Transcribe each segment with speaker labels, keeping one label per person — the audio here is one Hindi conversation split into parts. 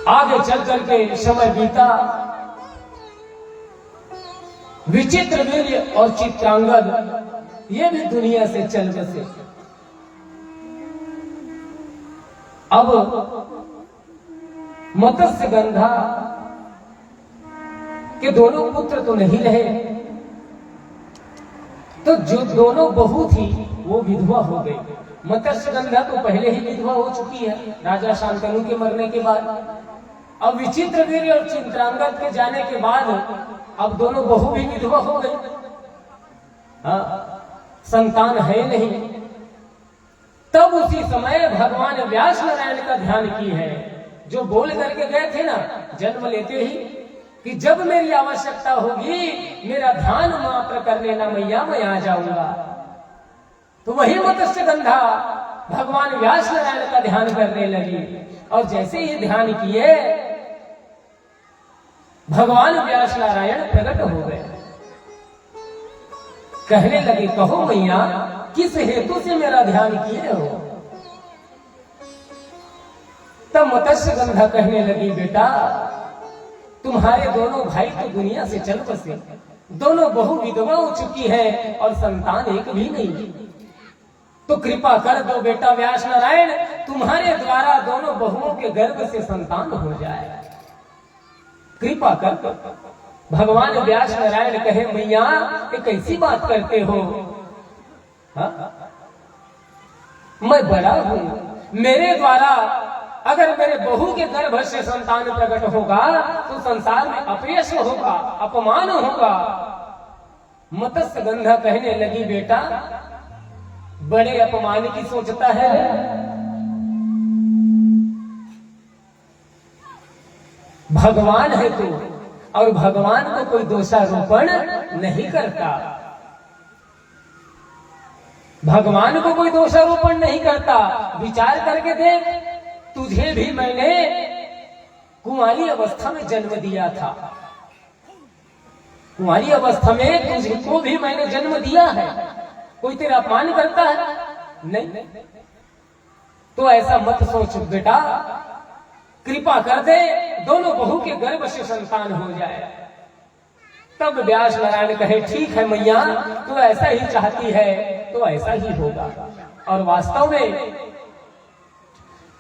Speaker 1: आगे चल करके समय बीता। विचित्र वीर्य और चित्रांगद ये भी दुनिया से चल बसे। अब मत्स्यगंधा के दोनों पुत्र तो नहीं रहे, तो जो दोनों बहू थी वो विधवा हो गई। मत्स्यगंधा तो पहले ही विधवा हो चुकी है राजा शांतनु के मरने के बाद। अब विचित्र वीर्य और चित्रांगद के जाने के बाद अब दोनों बहू भी विधवा हो गई। संतान है नहीं। तब उसी समय भगवान व्यास नारायण का ध्यान की है, जो बोल करके गए थे ना जन्म लेते ही कि जब मेरी आवश्यकता होगी मेरा ध्यान मात्र कर लेना मैया, मैं आ जाऊंगा। तो वही मत्स्यगंधा भगवान व्यास नारायण का ध्यान करने लगी। और जैसे ही ध्यान किए भगवान व्यास नारायण प्रकट हो गए। कहने लगे, कहो मैया किस हेतु से मेरा ध्यान किए हो? तब मत्स्यगंधा कहने लगी, बेटा तुम्हारे दोनों भाई तो दुनिया से चल बसे, दोनों बहु विधवा हो चुकी है और संतान एक भी नहीं। तो कृपा कर दो बेटा व्यास नारायण, तुम्हारे द्वारा दोनों बहुओं के गर्भ से संतान हो जाए, कृपा कर दो। भगवान व्यास नारायण कहे, मैया ये कैसी बात करते हो? मैं बड़ा हूं, मेरे द्वारा अगर मेरे बहू के गर्भ से संतान प्रकट होगा तो संसार में अपयश होगा, अपमान होगा। मत्स्यगंधा कहने लगी, बेटा बड़े अपमान की सोचता है। भगवान है तू, और भगवान को कोई दोषारोपण नहीं करता। भगवान को कोई दोषारोपण नहीं करता। विचार करके देख, तुझे भी मैंने कुंवारी अवस्था में जन्म दिया था, कुंवारी अवस्था में तुझको भी मैंने जन्म दिया है। कोई तेरा अपमान करता है? नहीं। तो ऐसा मत सोच बेटा, कृपा कर दे दोनों बहू के गर्भ से संतान हो जाए। तब व्यास नारायण कहे, ठीक है मैया, तो ऐसा ही चाहती है तो ऐसा ही होगा। और वास्तव में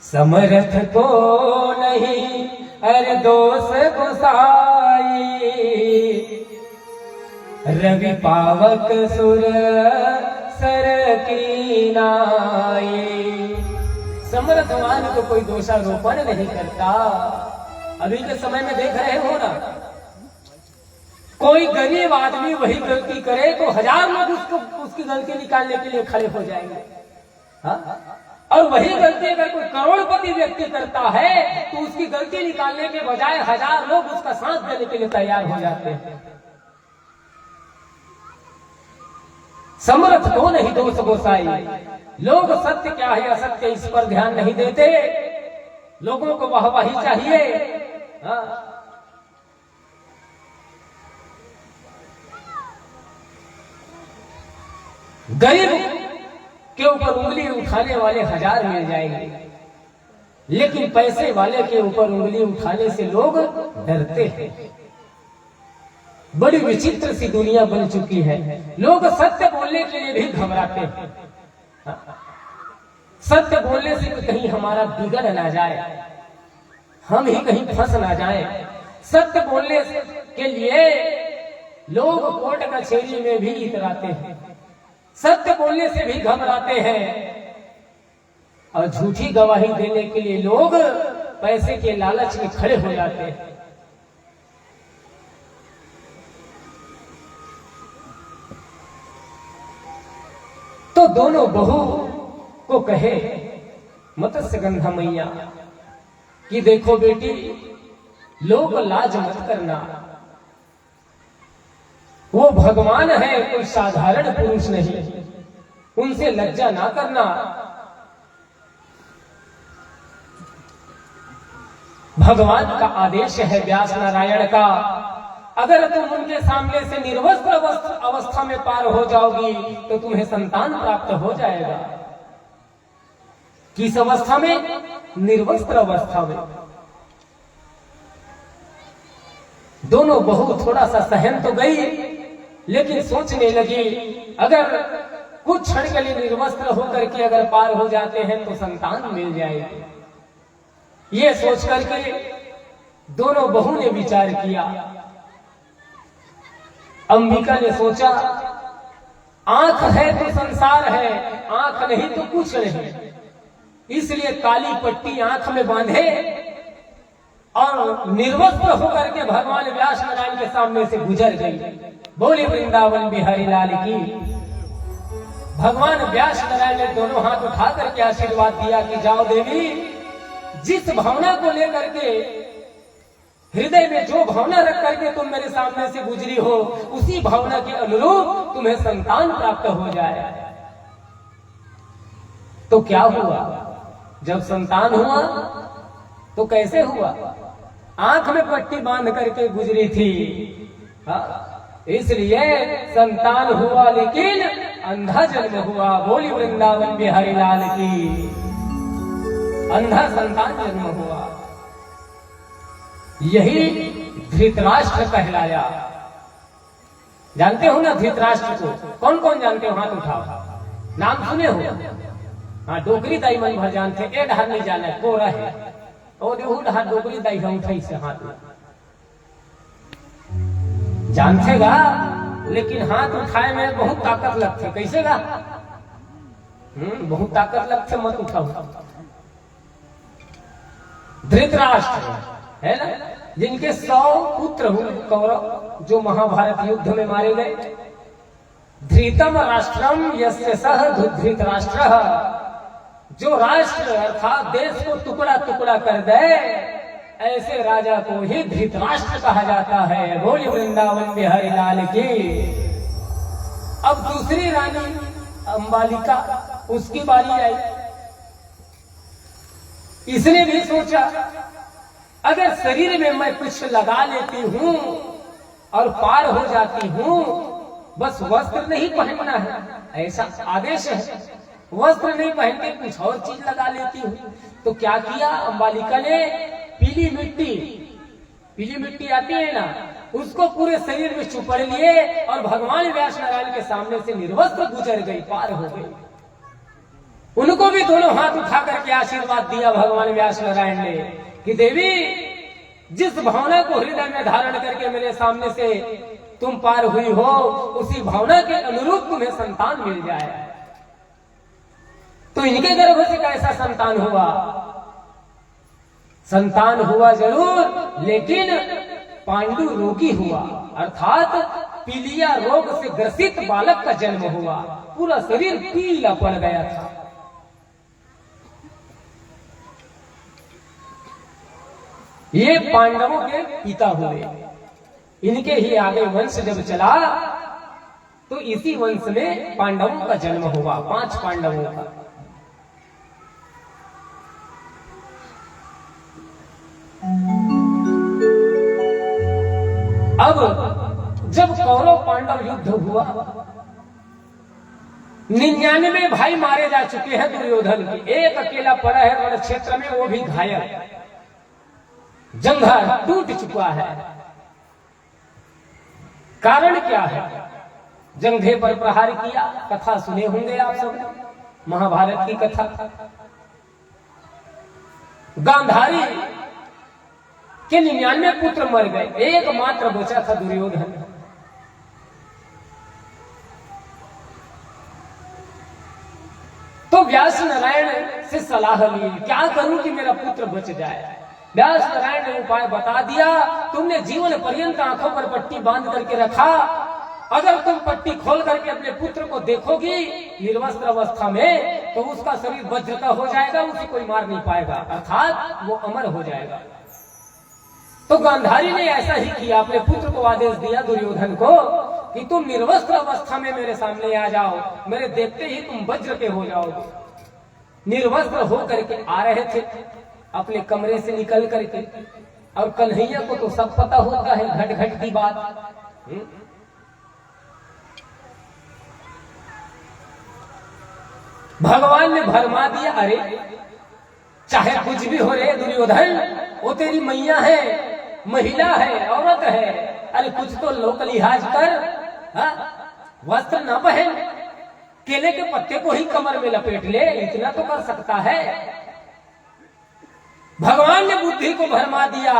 Speaker 1: समर्थ को नहीं अरे दोष गुसाई, रवि पावक सुर सर की नाई। समर्थवान को कोई दोषारोपण नहीं करता। अभी के समय में देख रहे हो ना, कोई गरीब आदमी वही गलती करे तो 1000 लोग उसकी गलती निकालने के लिए खड़े हो जाएंगे। और वही गलती अगर कोई करोड़पति व्यक्ति करता है तो उसकी गलती निकालने के बजाय 1000 लोग उसका साथ देने के लिए तैयार हो जाते हैं। समर्थ को नहीं दोष गोसाई। लोग सत्य क्या है असत्य इस पर ध्यान नहीं देते, लोगों को वाहवाही चाहिए। गरीब के ऊपर उंगली उठाने वाले 1000 मिल जाएंगे, लेकिन पैसे वाले के ऊपर उंगली उठाने से लोग डरते हैं। बड़ी विचित्र सी दुनिया बन चुकी है। लोग सत्य बोलने के लिए भी घबराते हैं। सत्य बोलने से कहीं हमारा बिगड़ ना जाए, हम ही कहीं फंस ना जाए। सत्य बोलने के लिए लोग कोर्ट कचहरी में भी इतराते हैं, सत्य बोलने से भी घबराते हैं। और झूठी गवाही देने के लिए लोग पैसे के लालच में खड़े हो जाते हैं। तो दोनों बहू को कहे मत्स्यगंधा मैया कि देखो बेटी, लोग लाज मत करना, वो भगवान है, कोई साधारण पुरुष नहीं, उनसे लज्जा ना करना। भगवान का आदेश है व्यास नारायण का, अगर तुम उनके सामने से निर्वस्त्र अवस्था में पार हो जाओगी तो तुम्हें संतान प्राप्त हो जाएगा। किस अवस्था में? निर्वस्त्र अवस्था में। दोनों बहू थोड़ा सा सहन तो गई, लेकिन सोचने लगी अगर कुछ क्षण के लिए निर्वस्त्र होकर के अगर पार हो जाते हैं तो संतान मिल जाएगी। ये सोच करके दोनों बहू ने विचार किया। अंबिका ने सोचा आंख है तो संसार है, आंख नहीं तो कुछ नहीं, इसलिए काली पट्टी आंख में बांधे और निर्वस्त्र होकर के भगवान व्यास नारायण के सामने से गुजर गई। बोले वृंदावन बिहारी लाल की। भगवान व्यास नारायण ने दोनों हाथ उठा करके आशीर्वाद दिया कि जाओ देवी, जिस भावना को लेकर के हृदय में जो भावना रख करके तुम मेरे सामने से गुजरी हो, उसी भावना के अनुरूप तुम्हें संतान प्राप्त हो जाए। तो क्या हुआ? जब संतान हुआ तो कैसे हुआ? आंख में पट्टी बांध करके गुजरी थी, इसलिए संतान हुआ लेकिन अंधा जन्म हुआ। बोली वृंदावन बिहारी लाल की। अंधा संतान जन्म हुआ। यही धृतराष्ट्र कहलाया। जानते हो ना धृतराष्ट्र को? कौन कौन जानते हो? हाथ उठाओ, नाम सुने हो? हाँ, डोकरी दाई मन भर जानते। ए ढार नहीं जाना, कोरा है और ढार डोकरी दाई हम उठाई से हाथ जानते गा, लेकिन हाथ उठाए में बहुत ताकत लगते। कैसे गा? बहुत ताकत लगते, मत उठाओ। धृतराष्ट्र है ना, जिनके 100 पुत्र हुए कौरव, जो महाभारत युद्ध में मारे गए। धृतम राष्ट्रम यस्य सह धृतराष्ट्र, जो राष्ट्र अर्थात देश को टुकड़ा टुकड़ा कर दे, ऐसे राजा को ही धृतराष्ट्र कहा जाता है। बोली वृंदावन बिहारी लाल की। अब दूसरी रानी अंबालिका, उसकी बारी आई। इसने भी सोचा अगर शरीर में मैं कुछ लगा लेती हूं और पार हो जाती हूं, बस वस्त्र नहीं पहनना है, ऐसा आदेश है, वस्त्र नहीं पहन के कुछ और चीज लगा लेती हूं। तो क्या किया अंबालिका ने? पीली मिट्टी आती है ना, उसको पूरे शरीर में चुपड़ लिए और भगवान व्यास नारायण के सामने से निर्वस्त्र गुजर गई, पार हो गई। उनको भी दोनों हाथ उठा करके आशीर्वाद दिया भगवान व्यास नारायण ने कि देवी, जिस भावना को हृदय में धारण करके मेरे सामने से तुम पार हुई हो, उसी भावना के अनुरूप तुम्हें संतान मिल जाए। तो इनके गर्भ से कैसा संतान हुआ? संतान हुआ जरूर, लेकिन पांडु रोगी हुआ, अर्थात पीलिया रोग से ग्रसित बालक का जन्म हुआ। पूरा शरीर पीला पड़ गया था। ये पांडवों के पिता हुए। इनके ही आगे वंश जब चला तो इसी वंश में पांडवों का जन्म हुआ, 5 पांडवों का। अब जब कौरव पांडव युद्ध हुआ, 99 भाई मारे जा चुके हैं दुर्योधन की, एक अकेला पड़ा है रण क्षेत्र में, वो भी घायल, जंघा टूट चुका है। कारण क्या है? जंघे पर प्रहार किया। कथा सुने होंगे आप सब, महाभारत की कथा। गांधारी के 99 पुत्र मर गए, एकमात्र बचा था दुर्योधन। तो व्यास नारायण से सलाह ली, क्या करूं कि मेरा पुत्र बच जाए। व्यास नारायण ने उपाय बता दिया, तुमने जीवन पर्यंत आंखों पर पट्टी बांध करके रखा, अगर तुम पट्टी खोल करके अपने पुत्र को देखोगी निर्वस्त्र अवस्था में, तो उसका शरीर वज्र का हो जाएगा, उसे कोई मार नहीं पाएगा, अर्थात वो अमर हो जाएगा। तो गांधारी ने ऐसा ही किया, अपने पुत्र को आदेश दिया दुर्योधन को कि तुम निर्वस्त्र अवस्था में मेरे सामने आ जाओ, मेरे देखते ही तुम वज्र के हो जाओगे। निर्वस्त्र हो करके आ रहे थे अपने कमरे से निकल करके, और कन्हैया को तो सब पता होता है घट घट की बात। भगवान ने भरमा दिया, अरे चाहे कुछ भी हो रे दुर्योधन, वो तेरी मैया है, महिला है, औरत है, अरे कुछ तो लोक लिहाज कर, वस्त्र न पहन, केले के पत्ते को ही कमर में लपेट ले, इतना तो कर सकता है। भगवान ने बुद्धि को भरमा दिया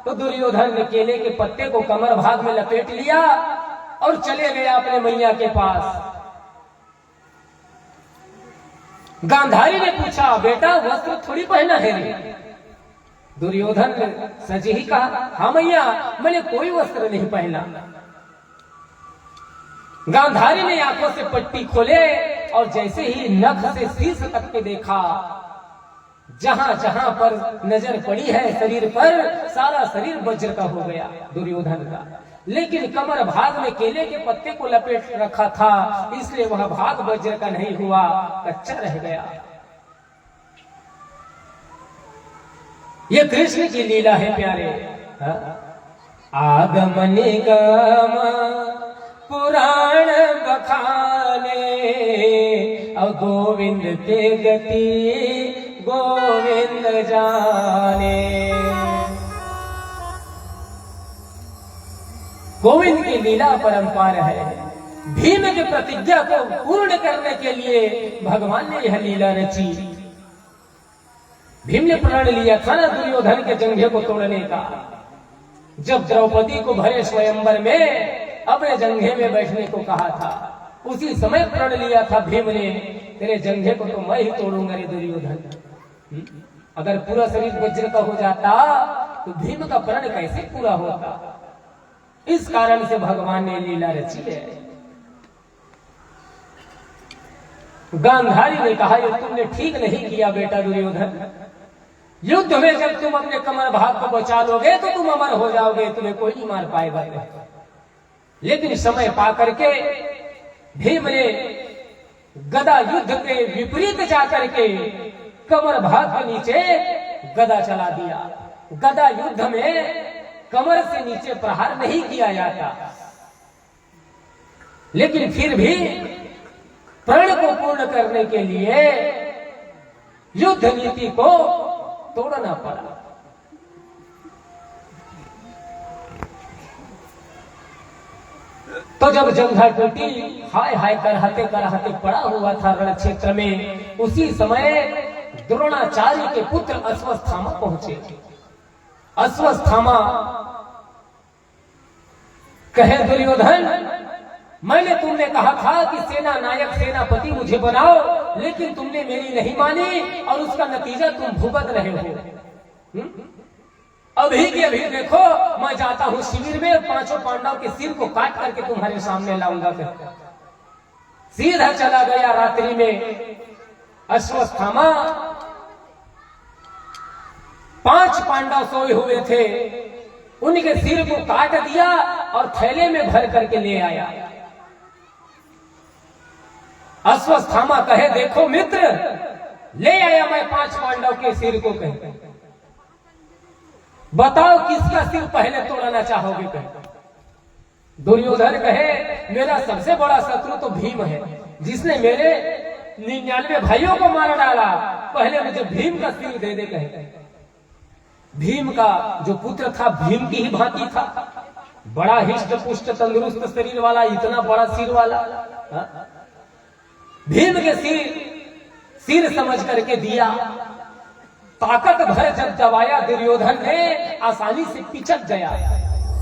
Speaker 1: तो दुर्योधन ने केले के पत्ते को कमर भाग में लपेट लिया और चले गया अपने मैया के पास। गांधारी ने पूछा, बेटा वस्त्र थोड़ी पहना है रे? दुर्योधन ने सच ही कहा, हाँ मैया, मैंने कोई वस्त्र नहीं पहना। गांधारी ने आंखों से पट्टी खोले और जैसे ही नख से शीर्ष तक के देखा, जहां जहां पर नजर पड़ी है शरीर पर, सारा शरीर वज्र का हो गया दुर्योधन का। लेकिन कमर भाग में केले के पत्ते को लपेट रखा था, इसलिए वह भाग वज्र का नहीं हुआ, कच्चा रह गया। ये कृष्ण की लीला है प्यारे। आगमन गम पुराण बखाने, और गोविंद के गति गोविंद जाने। गोविंद की लीला परंपार है। भीम की प्रतिज्ञा को पूर्ण करने के लिए भगवान ने यह लीला रची। भीम ने प्रण लिया था ना दुर्योधन के जंघे को तोड़ने का। जब द्रौपदी को भरे स्वयंवर में अपने जंघे में बैठने को कहा था, उसी समय प्रण लिया था भीम ने, तेरे जंघे को तो मैं ही तोड़ूंगा रे दुर्योधन। अगर पूरा शरीर वज्र का हो जाता तो भीम का प्रण कैसे पूरा होता? इस कारण से भगवान ने लीला रची है। गांधारी ने कहा, ये तुमने ठीक नहीं किया बेटा दुर्योधन। युद्ध में जब तुम अपने कमर भाग को बचा लोगे तो तुम अमर हो जाओगे, तुम्हें कोई नहीं मार पाएगा। लेकिन समय पा करके भीम ने गदा युद्ध के विपरीत जाकर के कमर भाग के नीचे गदा चला दिया। गदा युद्ध में कमर से नीचे प्रहार नहीं किया जाता, लेकिन फिर भी प्रण को पूर्ण करने के लिए युद्ध नीति को तोड़ना पड़ा। तो जब जंघा टूटी, हाय हाय करहते करहते पड़ा हुआ था रण क्षेत्र में, उसी समय द्रोणाचार्य के पुत्र अश्वत्थामा पहुंचे। अश्वत्थामा कहे, दुर्योधन, मैंने तुमने कहा था कि सेना नायक सेनापति मुझे बनाओ, लेकिन तुमने मेरी नहीं मानी और उसका नतीजा तुम भुगत रहे हो। अभी के अभी देखो, मैं जाता हूं शिविर में, पांचों पांडव के सिर को काट करके तुम्हारे सामने लाऊंगा। सीधा चला गया रात्रि में अश्वत्थामा। 5 पांडव सोए हुए थे, उनके सिर को काट दिया और थैले में भर करके ले आया। अश्वत्थामा कहे, देखो मित्र, ले आया मैं 5 पांडव के सिर को। कहे, बताओ किसका सिर पहले तोड़ना चाहोगे? कहे। दुर्योधन कहे, मेरा सबसे बड़ा शत्रु तो भीम है, जिसने मेरे 99 भाइयों को मार डाला, पहले मुझे भीम का सिर दे दे। कहे, भीम का जो पुत्र था भीम की ही भांति था, बड़ा हिष्ट पुष्ट तंदुरुस्त शरीर वाला, इतना बड़ा सिर वाला। भीम के सिर समझ करके दिया। ताकत भर जब दबाया दुर्योधन ने, आसानी से पिचक गया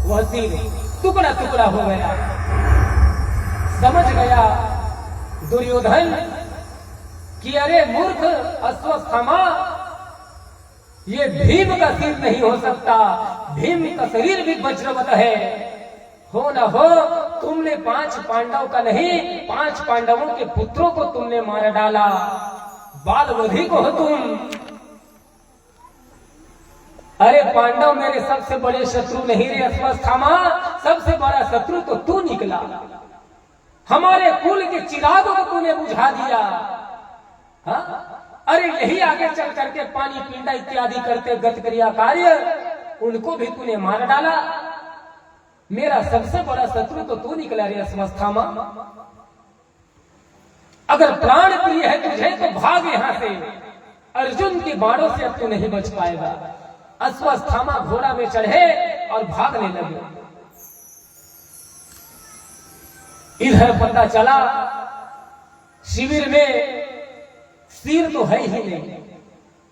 Speaker 1: वह सिर, टुकड़ा टुकड़ा हो गया। समझ गया दुर्योधन कि अरे मूर्ख अश्वत्थामा, ये भीम का सिर नहीं हो सकता, भीम का शरीर भी वज्रवत है। हो न हो, तुमने 5 पांडव का नहीं, 5 पांडवों के पुत्रों को तुमने मार डाला। बालवधी को हो तुम। अरे पांडव मेरे सबसे बड़े शत्रु नहीं रे अश्वत्थामा, सबसे बड़ा शत्रु तो तू निकला। हमारे कुल के चिरागों को तूने बुझा दिया। अरे यही आगे चल करके पानी पिंडा इत्यादि करते गत क्रिया कार्य, उनको भी तूने मार डाला। मेरा सबसे बड़ा शत्रु तो तू निकला रे अश्वत्थामा। अगर प्राण प्रिय है तुझे तो भाग यहां से, अर्जुन के बाणों से अब तू नहीं बच पाएगा। अश्वत्थामा घोड़ा में चढ़े और भागने लगे। इधर पता चला शिविर में सिर तो है ही नहीं,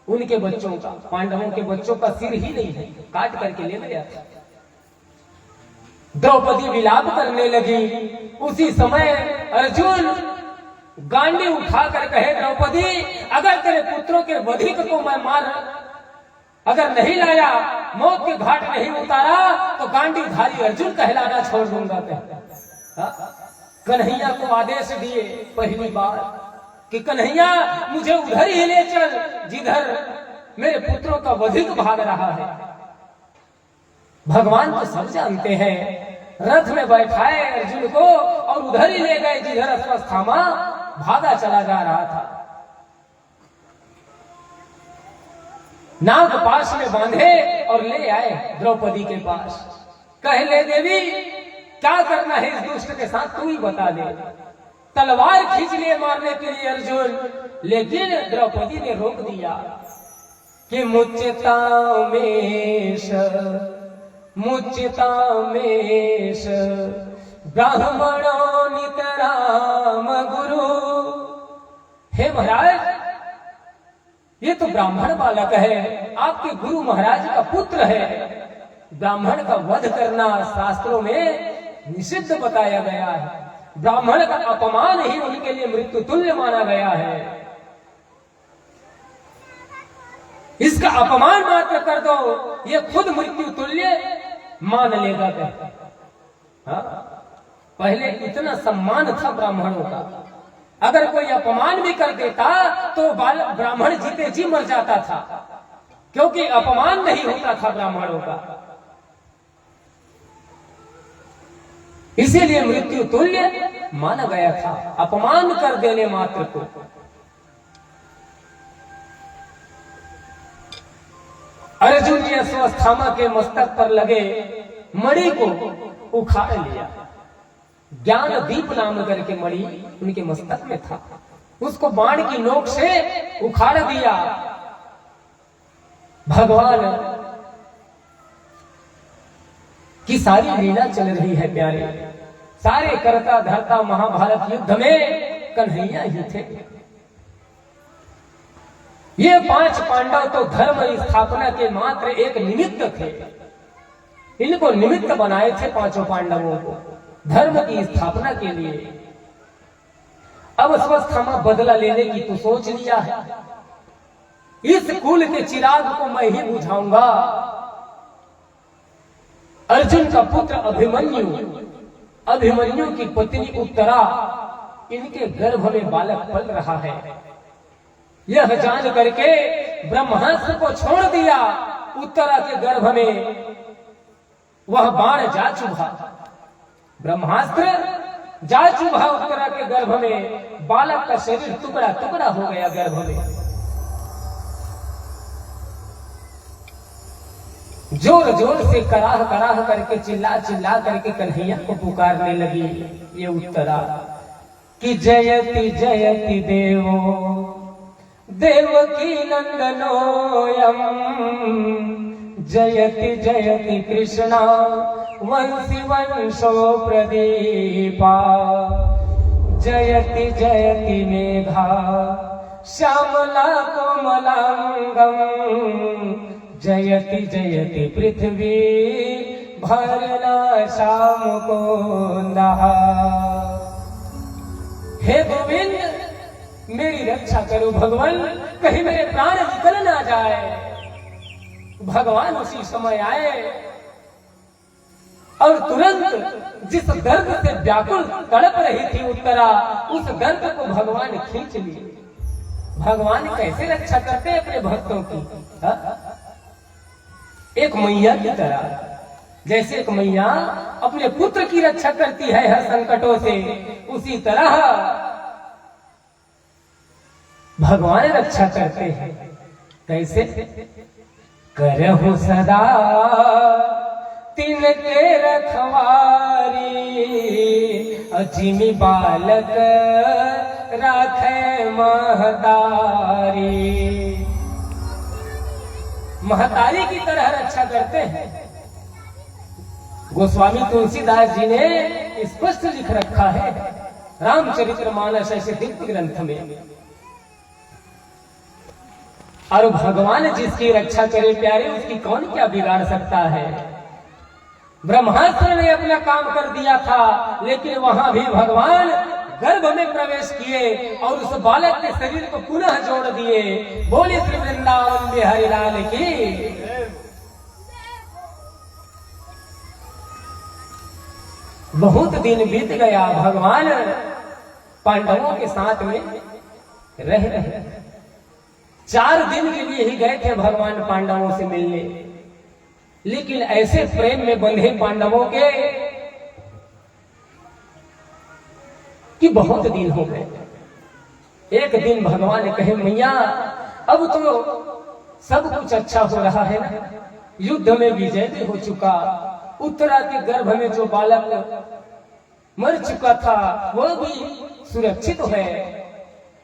Speaker 1: उनके बच्चों का, पांडवों के बच्चों का सिर ही नहीं है, काट करके ले गया था। द्रौपदी विलाप करने लगी। उसी समय अर्जुन गांडी उठाकर कहे, द्रौपदी अगर तेरे पुत्रों के वधिक को मैं अगर नहीं लाया, मौत के घाट नहीं उतारा, तो गांडीधारी अर्जुन कहलाना छोड़ दूंगा। कन्हैया को आदेश दिए पहली बार कि कन्हैया मुझे उधर ही ले चल जिधर मेरे पुत्रों का वधिक भाग रहा है। भगवान तो सब जानते हैं, रथ में बैठाए अर्जुन को और उधर ही ले गए जिधर अश्वत्थामा भागा चला जा रहा था। नाग पाश में बांधे और ले आए द्रौपदी के पास। कहे, ले देवी क्या करना है इस दुष्ट के साथ, तू ही बता दे। तलवार खींच लिए मारने के लिए अर्जुन, लेकिन द्रौपदी ने रोक दिया कि मुच्यतामेश ब्राह्मणो नितराम गुरु। हे महाराज, ये तो ब्राह्मण बालक है, आपके गुरु महाराज का पुत्र है। ब्राह्मण का वध करना शास्त्रों में निषिद्ध बताया गया है। ब्राह्मण का अपमान ही उनके लिए मृत्यु तुल्य माना गया है। इसका अपमान मात्र कर दो, ये खुद मृत्यु तुल्य मान लेगा। हाँ? पहले इतना सम्मान था ब्राह्मणों का, अगर कोई अपमान भी कर देता तो ब्राह्मण जीते जी मर जाता था, क्योंकि अपमान नहीं होता था ब्राह्मणों का। इसीलिए मृत्यु तुल्य माना गया था अपमान कर देने मात्र को। अर्जुन ने अश्वत्थामा के मस्तक पर लगे मणि को उखाड़ लिया। ज्ञान दीप नाम करके मणि उनके मस्तक में था, उसको बाण की नोक से उखाड़ दिया। भगवान की सारी लीला चल रही है प्यारे। सारे करता धरता महाभारत युद्ध में कन्हैया ही थे। ये 5 पांडव तो धर्म स्थापना के मात्र एक निमित्त थे। इनको निमित्त बनाए थे 5 पांडवों को धर्म की स्थापना के लिए। अब अश्वत्थामा बदला लेने की तो सोच लिया है। इस कुल के चिराग को मैं ही बुझाऊंगा। अर्जुन का पुत्र अभिमन्यु की पत्नी उत्तरा, इनके गर्भ में बालक पल रहा है। यह जान करके ब्रह्मास्त्र को छोड़ दिया। उत्तरा के गर्भ में वह बाण जा चुभा, ब्रह्मास्त्र जा चुभा उत्तरा के गर्भ में। बालक का शरीर टुकड़ा टुकड़ा हो गया गर्भ में। जोर जोर से कराह कराह करके चिल्ला चिल्ला करके कन्हैया को पुकारने लगी ये उत्तरा कि जयति जयति देवो देवकी नंदनोयम, जयति जयति कृष्णा वंशी वंशो प्रदीपा, जयति जयति मेघा श्यामला कोमलांगम, जयति जयति पृथ्वी भरना श्याम को नहा। हे गोविंद, मेरी रक्षा करो भगवान, कहीं मेरे प्राण निकल ना जाए। भगवान उसी समय आए और तुरंत जिस दर्द से व्याकुल तड़प रही थी उत्तरा, उस दर्द को भगवान खींच लिए। भगवान कैसे रक्षा करते हैं अपने भक्तों की? एक मैया की तरह, जैसे एक मैया अपने पुत्र की रक्षा करती है हर संकटों से, उसी तरह भगवान रक्षा करते हैं। कैसे? करहु सदा तिनके रखवारी, अजिमी बालक राखे महतारी। महतारी की तरह रक्षा करते हैं। गोस्वामी तुलसीदास जी ने स्पष्ट लिख रखा है रामचरितमानस ऐसे दिव्य ग्रंथ में। और भगवान जिसकी रक्षा करे प्यारे, उसकी कौन क्या बिगाड़ सकता है। ब्रह्मास्त्र ने अपना काम कर दिया था, लेकिन वहां भी भगवान गर्भ में प्रवेश किए और उस बालक के शरीर को पुनः जोड़ दिए। बोले श्री वृंदावन बिहारी लाल की। बहुत दिन बीत गया, भगवान पांडवों के साथ में रह रहे। 4 दिन के लिए ही गए थे भगवान पांडवों से मिलने, लेकिन ऐसे प्रेम में बंधे पांडवों के कि बहुत दिन हो गए। एक दिन भगवान कहे, मैया अब तो सब कुछ अच्छा हो रहा है ना, युद्ध में विजय भी हो चुका, उत्तरा के गर्भ में जो बालक मर चुका था वो भी सुरक्षित है।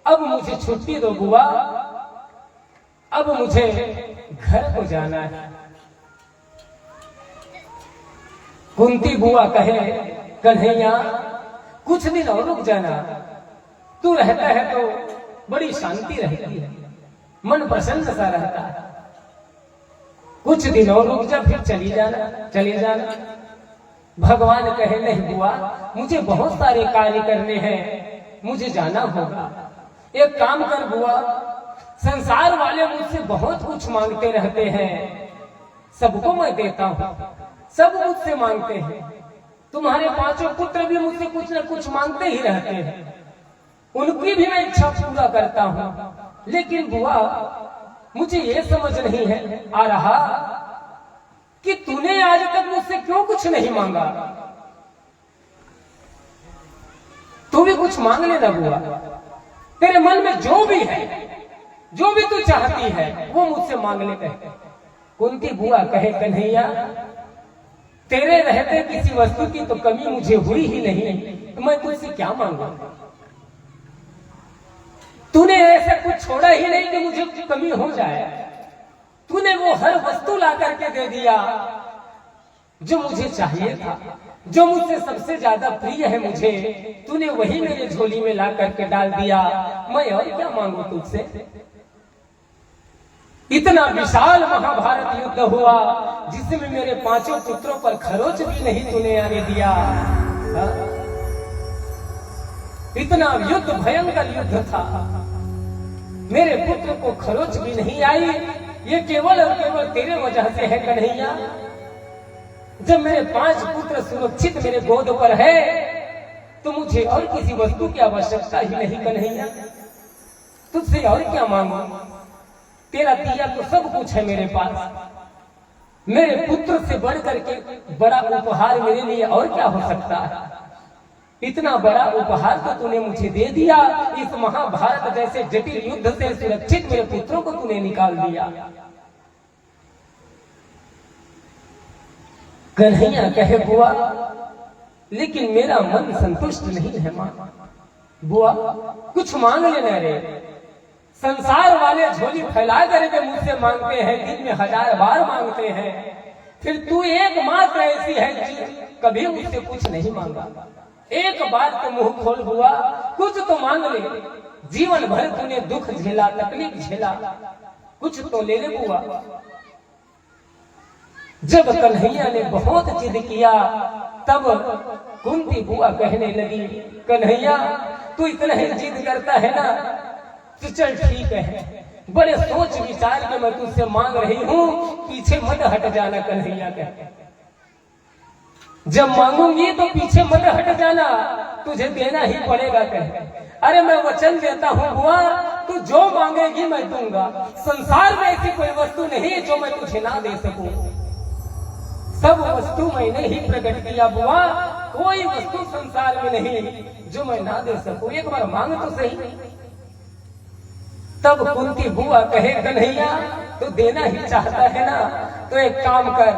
Speaker 1: अब मुझे छुट्टी दो बुआ, अब मुझे घर को जाना है। कुंती बुआ कहे, कन्हैया कुछ दिन और रुक जाना, तू रहता है तो बड़ी शांति रहती है, मन प्रसन्न सा रहता है। कुछ दिन और रुक जा, फिर चली जाना। भगवान कहे, नहीं बुआ, मुझे बहुत सारे कार्य करने हैं, मुझे जाना होगा। एक काम कर बुआ, संसार वाले मुझसे बहुत कुछ मांगते रहते हैं, सबको मैं देता हूँ, सब मुझसे मांगते हैं। तुम्हारे 5 पुत्र भी मुझसे कुछ न कुछ मांगते ही रहते हैं, उनकी भी मैं इच्छा पूरा करता हूँ। लेकिन बुआ, मुझे ये समझ नहीं है आ रहा कि तूने आज तक मुझसे क्यों कुछ नहीं मांगा। तू भी कुछ मांग लेना बुआ, तेरे मन में जो भी है, जो भी तू चाहती है वो मुझसे मांग ले। कुंती बुआ कहे, कन्हैया तेरे रहते किसी वस्तु की तो कमी मुझे हुई ही नहीं, तो मैं तुझसे क्या मांगू। तूने ऐसा कुछ छोड़ा ही नहीं कि मुझे कमी हो जाए। तूने वो हर वस्तु ला करके दे दिया जो मुझे चाहिए था, जो मुझसे सबसे ज्यादा प्रिय है मुझे, तूने वही मेरे झोली में ला करके डाल दिया। मैं और क्या मांगू तुझसे। इतना विशाल महाभारत युद्ध हुआ जिसमें मेरे 5 पुत्रों पर खरोच भी नहीं तूने आने दिया। इतना युद्ध भयंकर युद्ध था, मेरे पुत्र को खरोच भी नहीं आई। ये केवल और केवल तेरे वजह से है कन्हैया। जब मेरे 5 पुत्र सुरक्षित मेरे गोद पर है तो मुझे और किसी वस्तु की आवश्यकता ही नहीं कन्हैया। तुझसे और क्या मांगू, तेरा दिया तो सब कुछ है मेरे पास। मेरे पुत्र से बढ़ करके बड़ा उपहार मेरे लिए और क्या हो सकता है। इतना बड़ा उपहार तो तूने मुझे दे दिया, इस महाभारत जैसे जटिल युद्ध से सुरक्षित मेरे पुत्रों को तूने निकाल दिया। कन्हैया कहे, बुआ लेकिन मेरा मन संतुष्ट नहीं है मां। बुआ कुछ मांग लेना रे। संसार वाले झोली फैला करके मुझसे मांगते हैं, दिन में 1000 बार मांगते हैं, फिर तू एकमात्र ऐसी है कि कभी मुझसे कुछ नहीं मांगा। एक बार तो मुंह खोल बुआ, कुछ तो मांग ले। जीवन भर तूने दुख झेला, तकलीफ झेला, कुछ तो ले ले बुआ। जब कन्हैया ने बहुत जिद किया तब कुंती बुआ कहने लगी, कन्हैया तू इतना ही जिद करता है ना, तो चल ठीक है, बड़े सोच विचार के मैं तुझसे मांग रही हूँ, पीछे मत हट जाना। कन्हैया कहे, जब मांगूंगी तो पीछे मत हट जाना, तुझे देना ही पड़ेगा। कहे, अरे मैं वचन देता हूँ बुआ, तू जो मांगेगी मैं दूंगा। संसार में ऐसी कोई वस्तु नहीं जो मैं तुझे ना दे सकूं। सब वस्तु मैंने ही प्रकट किया बुआ, कोई वस्तु संसार में नहीं जो मैं ना दे सकूं। एक बार मांग तो सही। तब कुंती बुआ कहे, कन्हैया तो देना ही चाहता है ना, तो एक काम कर,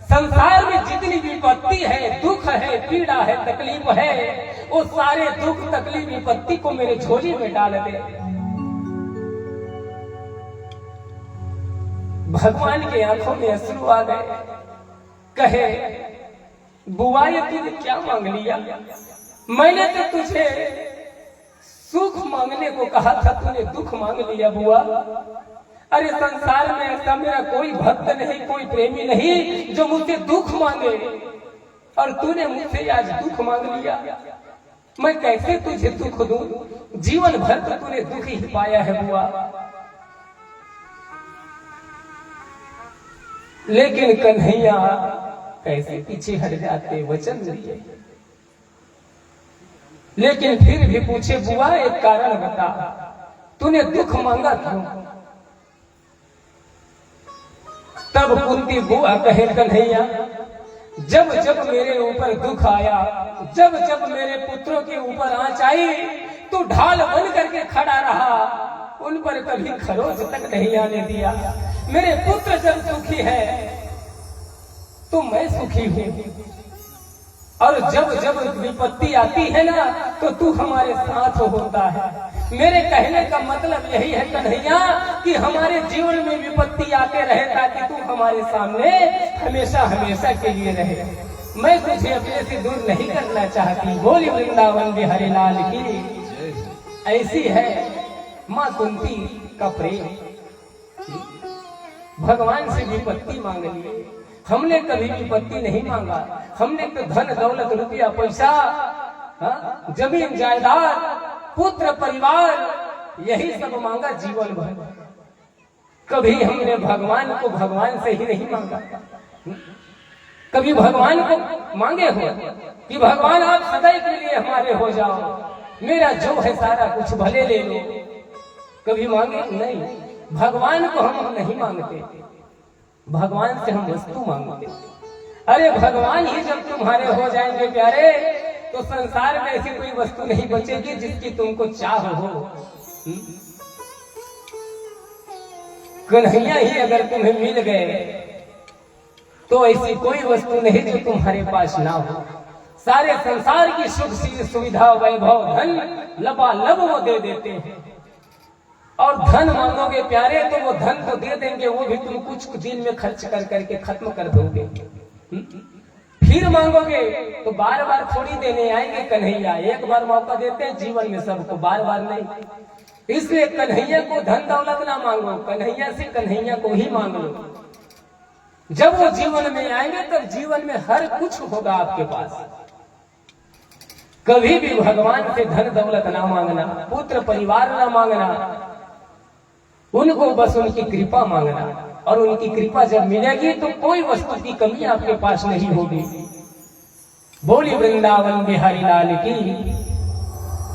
Speaker 1: संसार में जितनी विपत्ति है, दुख है, पीड़ा है, तकलीफ है, वो सारे दुख तकलीफ विपत्ति को मेरे झोली में डाल दे। भगवान की आंखों में अश्रु आ गए। कहे, बुआ ये तूने क्या मांग लिया? मैंने तो तुझे सुख मांगने को कहा था, तूने दुख मांग लिया बुआ। अरे संसार में ऐसा मेरा कोई भक्त नहीं, कोई प्रेमी नहीं जो मुझसे दुख मांगे, और तूने मुझसे आज दुख मांग लिया। मैं कैसे तुझे दुख दूं? जीवन भर तो तूने दुख ही पाया है बुआ। लेकिन कन्हैया कैसे पीछे हट जाते, वचन दिए। लेकिन फिर भी पूछे, बुआ एक कारण बता, तूने दुख मांगा क्यों? तब कुंती बुआ कहे, कन्हैया जब जब मेरे ऊपर दुख आया, जब जब मेरे पुत्रों के ऊपर आंच आई, तो ढाल बन करके खड़ा रहा, उन पर कभी खरोच तक नहीं आने दिया। मेरे पुत्र जब सुखी है तो मैं सुखी हूं, और जब जब विपत्ति आती है ना तो तू हमारे साथ होता है। मेरे कहने का मतलब यही है कन्हैया कि हमारे जीवन में विपत्ति आते रहे, ताकि तू हमारे सामने हमेशा हमेशा के लिए रहे। मैं तुझे अपने से दूर नहीं करना चाहती। बोली वृंदावन बिहारी लाल की। ऐसी है माँ कुंती का प्रेम। भगवान से विपत्ति मांग ली, हमने कभी विपत्ति नहीं मांगा। हमने तो धन दौलत रुपया पैसा, जमीन जायदाद, पुत्र परिवार, यही सब मांगा जीवन भर। कभी हमने भगवान को भगवान से ही नहीं मांगा। कभी भगवान को मांगे हो कि भगवान आप सदैव के लिए हमारे हो जाओ, मेरा जो है सारा कुछ भले ले लो, कभी मांगे नहीं। भगवान को हम नहीं मांगते, भगवान से हम वस्तु मांगते। अरे भगवान ही जब तुम्हारे हो जाएंगे प्यारे, तो संसार में ऐसी कोई वस्तु नहीं बचेगी जिसकी तुमको चाह हो। कन्हैया ही अगर तुम्हें मिल गए तो ऐसी कोई वस्तु नहीं जो तुम्हारे पास ना हो। सारे संसार की सुख सुविधा, वैभव, धन लबालब वो दे देते हैं। और धन मांगोगे प्यारे तो वो धन तो दे देंगे, वो भी तुम कुछ दिन में खर्च कर करके खत्म कर दोगे। फिर मांगोगे तो बार बार थोड़ी देने आएंगे कन्हैया। एक बार मौका देते हैं जीवन में सबको, बार बार नहीं। इसलिए कन्हैया को धन दौलत ना मांगो, कन्हैया से कन्हैया को ही मांग लो। जब वो जीवन में आएंगे तब जीवन में हर कुछ होगा आपके पास। कभी भी भगवान से धन दौलत ना मांगना, पुत्र परिवार ना मांगना, उनको बस उनकी कृपा मांगना। और उनकी कृपा जब मिलेगी तो कोई वस्तु की कमी आपके पास नहीं होगी। बोली वृंदावन बिहारी लाल की।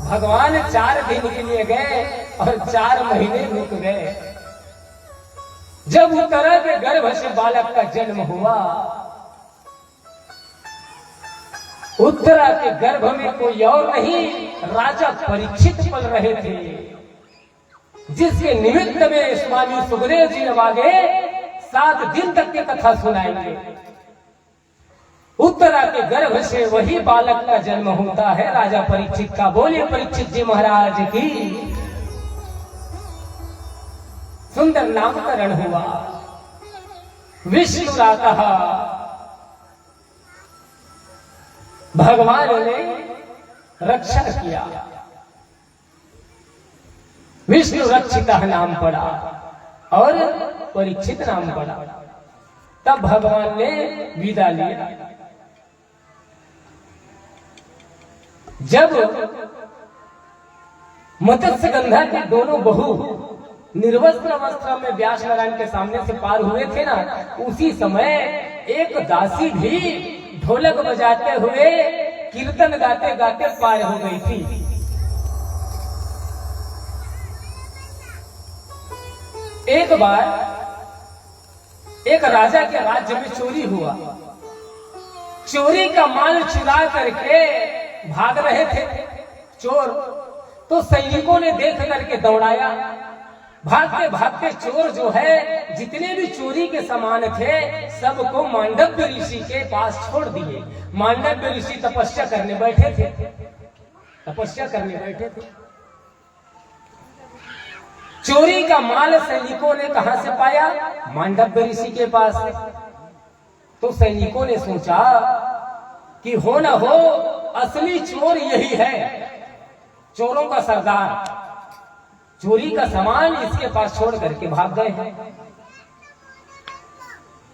Speaker 1: भगवान 4 दिन के लिए गए और 4 महीने रुक गए। जब उत्तरा के गर्भ से बालक का जन्म हुआ, उत्तरा के गर्भ में कोई और नहीं, राजा परीक्षित पल रहे थे, जिसके निमित्त में स्वामी सुखदेव जी अब आगे 7 दिन तक की कथा सुनाएंगे। उत्तरा के गर्भ से वही बालक का जन्म होता है, राजा परीक्षित का। बोलिए परीक्षित जी महाराज की। सुंदर नामकरण हुआ। विष्णुरातः भगवान ने रक्षा किया, विष्णु रक्षिता नाम पड़ा और परीक्षित नाम पड़ा। तब भगवान ने विदा लिया। जब मत्स्य गंधा के दोनों बहू निर्वस्त्र अवस्था में व्यास नारायण के सामने से पार हुए थे ना, उसी समय एक दासी भी ढोलक बजाते हुए कीर्तन गाते गाते पार हो गई थी। एक बार एक राजा के राज्य में चोरी हुआ। चोरी का माल चुरा करके भाग रहे थे चोर, तो सैनिकों ने देख करके दौड़ाया। भागते भागते चोर जो है, जितने भी चोरी के सामान थे सबको मांडव्य ऋषि के पास छोड़ दिए। मांडव्य ऋषि तपस्या करने बैठे थे, तपस्या करने बैठे थे। चोरी का माल सैनिकों ने कहां से पाया? मांडव्य ऋषि के पास। तो सैनिकों ने सोचा कि हो न हो असली चोर यही है, चोरों का सरदार चोरी का सामान इसके पास छोड़ करके भाग गए हैं।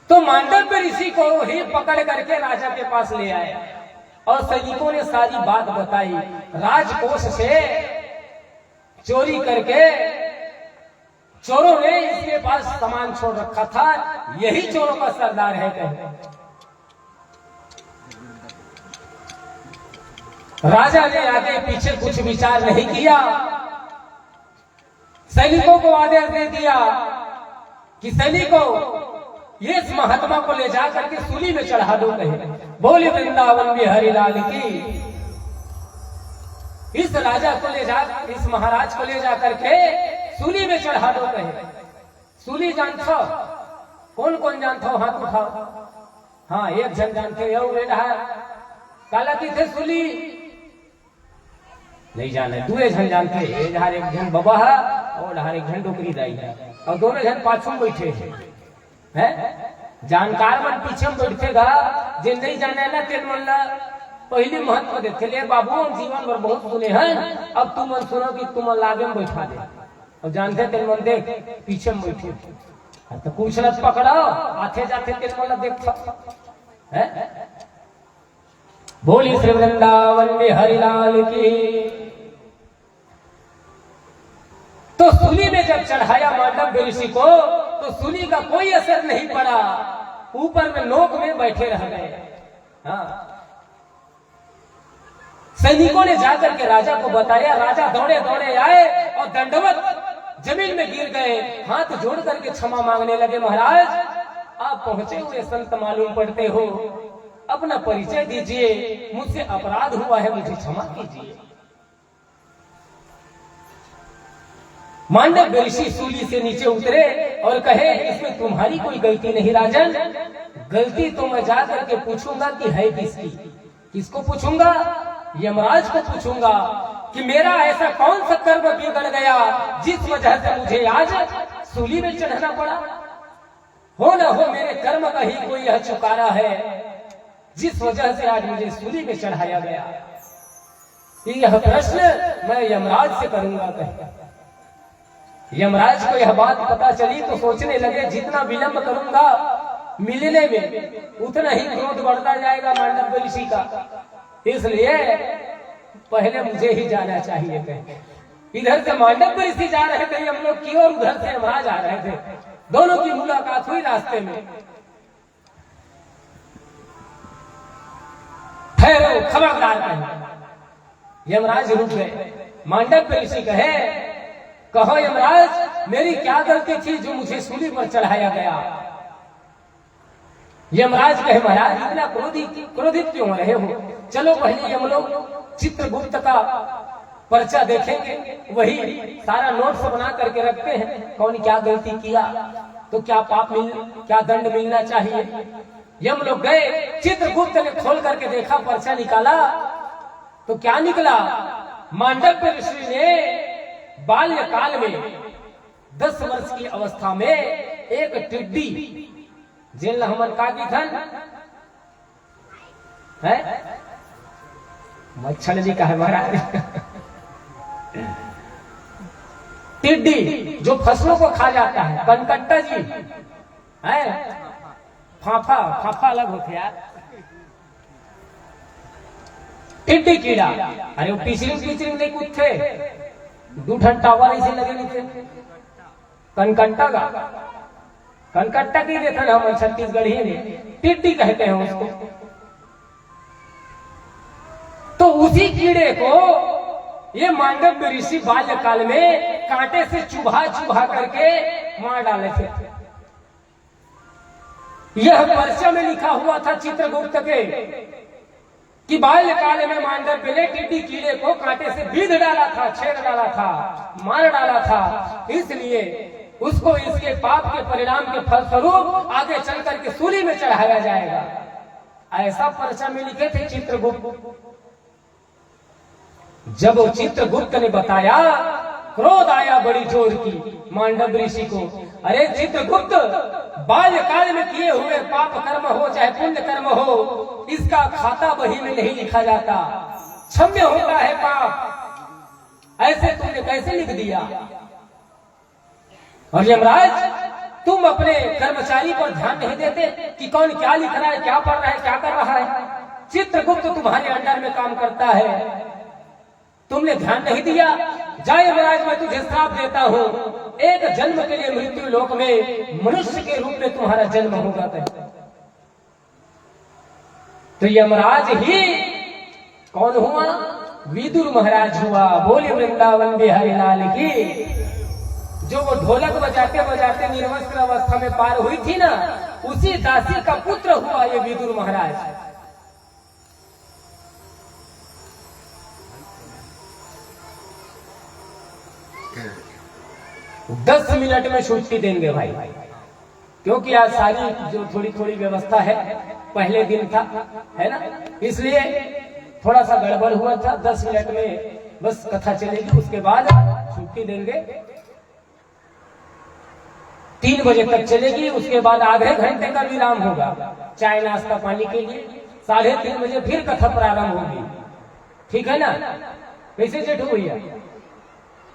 Speaker 1: तो मांडव्य ऋषि को ही पकड़ करके राजा के पास ले आए और सैनिकों ने सारी बात बताई। राजकोष से चोरी करके चोरों ने इसके पास सामान छोड़ रखा था, यही चोरों का सरदार है। कहे राजा ने आगे पीछे कुछ विचार नहीं किया, सैनिकों को आदेश दे दिया कि सैनिकों ये इस महात्मा को ले जा करके सूली में चढ़ा दो। कहे बोले वृंदावन बिहारी लाल की। इस राजा को ले जा, इस महाराज को ले जा करके सूली में चढ़ा दो। कहे सूली जानता हो? कौन कौन जानता हो? हाथ उठाओ। हाँ, एक जन जानते हो काला की थे सूली नहीं जाने, दूसरे जन जानते हैं। एक जन बाबा है और एक जन डोकरी दाई है और दोनों जन पाछू बैठे हैं। जानकार मन पीछे में बैठेगा, जे नहीं जाने ना तेन मन ला पहले महत्व देते। ले बाबू हम जीवन भर बहुत सुने हैं, अब तुम मन सुनो कि तुम लागे में बैठा दे। और जानते तेन मन देख पीछे में बैठे तो कुछ न पकड़ो, आते जाते तेन मन देखो है। बोली श्री वृंदावन में हरिलाल की। तो सूली में जब चढ़ाया मांडव्य ऋषि को तो सूली का कोई असर नहीं पड़ा, ऊपर में नोक में बैठे रह गए। हाँ। सैनिकों ने जाकर के राजा को बताया, राजा दौड़े दौड़े आए और दंडवत जमीन में गिर गए, हाथ जोड़ करके क्षमा मांगने लगे। महाराज आप पहुंचे हुए संत मालूम पड़ते हो, अपना परिचय दीजिए, मुझसे अपराध हुआ है, मुझे क्षमा कीजिए। मांडव्य ऋषि सूली से नीचे उतरे और कहे इसमें तुम्हारी कोई गलती नहीं राजन, गलती तो मैं जा करके पूछूंगा कि है किसकी। किसको पूछूंगा? यमराज को पूछूंगा कि मेरा ऐसा कौन सा कर्म बिगड़ गया जिस वजह से मुझे आज सूली में चढ़ना पड़ा। हो न हो मेरे कर्म का ही कोई यह चुकारा है जिस वजह से आज मुझे सूली में चढ़ाया गया। यह प्रश्न मैं यमराज से करूंगा। कहे यमराज को यह बात पता चली तो सोचने लगे जितना विलंब करूंगा मिलने में उतना ही क्रोध बढ़ता जाएगा मांडव्य ऋषि का, इसलिए पहले मुझे ही जाना चाहिए। कहे इधर से मांडव्य ऋषि जा रहे थे हम लोग की और उधर से यमराज आ रहे थे, दोनों की मुलाकात हुई रास्ते में। ठहरो खबरदार। कहे यमराज रुक गए। मांडव्य ऋषि कहे कहो यमराज मेरी क्या गलती थी जो मुझे सूली पर चढ़ाया गया। यमराज कहे महाराज इतना क्रोधित क्यों हो रहे हो? चलो पहले हम लोग चित्रगुप्त का पर्चा देखेंगे, वही सारा नोट्स बना करके रखते हैं, कौन क्या गलती किया तो क्या क्या दंड मिलना चाहिए। यम लोग गए, चित्रगुप्त ने खोल करके देखा, पर्चा निकाला तो क्या निकला? मांडव्य ऋषि ने बाल्यकाल में 10 वर्ष की अवस्था में एक टिड्डी जेल हमन का की धन है मच्छर जी का है महाराज टिड्डी जो फसलों को खा जाता है, कनकट्टा जी है, फाफा अलग होते यार, टिड्डी कीड़ा। अरे वो पिचरिंग नहीं कुछ थे, 2 टावर ऐसे लगे नहीं थे। कनकट्टा की देखा ना हम छत्तीसगढ़ी में टिड्डी कहते हैं उसको। तो उसी कीड़े को ये मांडव्य ऋषि बाल्यकाल में कांटे से चुभा करके मार डाले थे। यह पर्चा में लिखा हुआ था चित्रगुप्त के कि बाल्यकाल में मांडव्य ने टिड्डी कीड़े को कांटे से बीध डाला था, छेद डाला था, मार डाला था, इसलिए उसको इसके पाप के परिणाम के फलस्वरूप आगे चल करके सूली में चढ़ाया जाएगा। ऐसा पर्चा में लिखे थे चित्रगुप्त। जब वो चित्रगुप्त ने बताया क्रोध आया बड़ी जोर की मांडव ऋषि को। अरे चित्रगुप्त, बाल्यकाल में किए हुए पाप कर्म हो चाहे पुण्य कर्म हो, इसका खाता बही में नहीं लिखा जाता, क्षम्य होता है पाप, ऐसे तुमने कैसे लिख दिया? और यमराज, तुम अपने कर्मचारी पर ध्यान नहीं देते कि कौन क्या लिख रहा है, क्या पढ़ रहा है, क्या कर रहा है? चित्रगुप्त तुम्हारे अंडर में काम करता है, तुमने ध्यान नहीं दिया। जाए यमराज, मैं तुझे श्राप देता हूँ, एक जन्म के लिए मृत्यु लोक में मनुष्य के रूप में तुम्हारा जन्म होगा। तो यमराज ही कौन हुआ? विदुर महाराज हुआ। बोले वृंदावन बिहारी लाल की। जो वो ढोलक बजाते बजाते निर्वस्त्र अवस्था में पार हुई थी ना, उसी दासी का पुत्र हुआ ये विदुर महाराज। 10 मिनट में छुट्टी देंगे भाई, क्योंकि आज सारी जो थोड़ी थोड़ी व्यवस्था है, पहले दिन था है ना, इसलिए थोड़ा सा गड़बड़ हुआ था। 10 मिनट में बस कथा चलेगी, उसके बाद छुट्टी देंगे। 3 बजे तक चलेगी, उसके बाद आधे घंटे का विराम होगा चाय नाश्ता पानी के लिए। 3:30 बजे फिर कथा प्रारंभ होगी, ठीक है ना? कैसे जेठू भैया,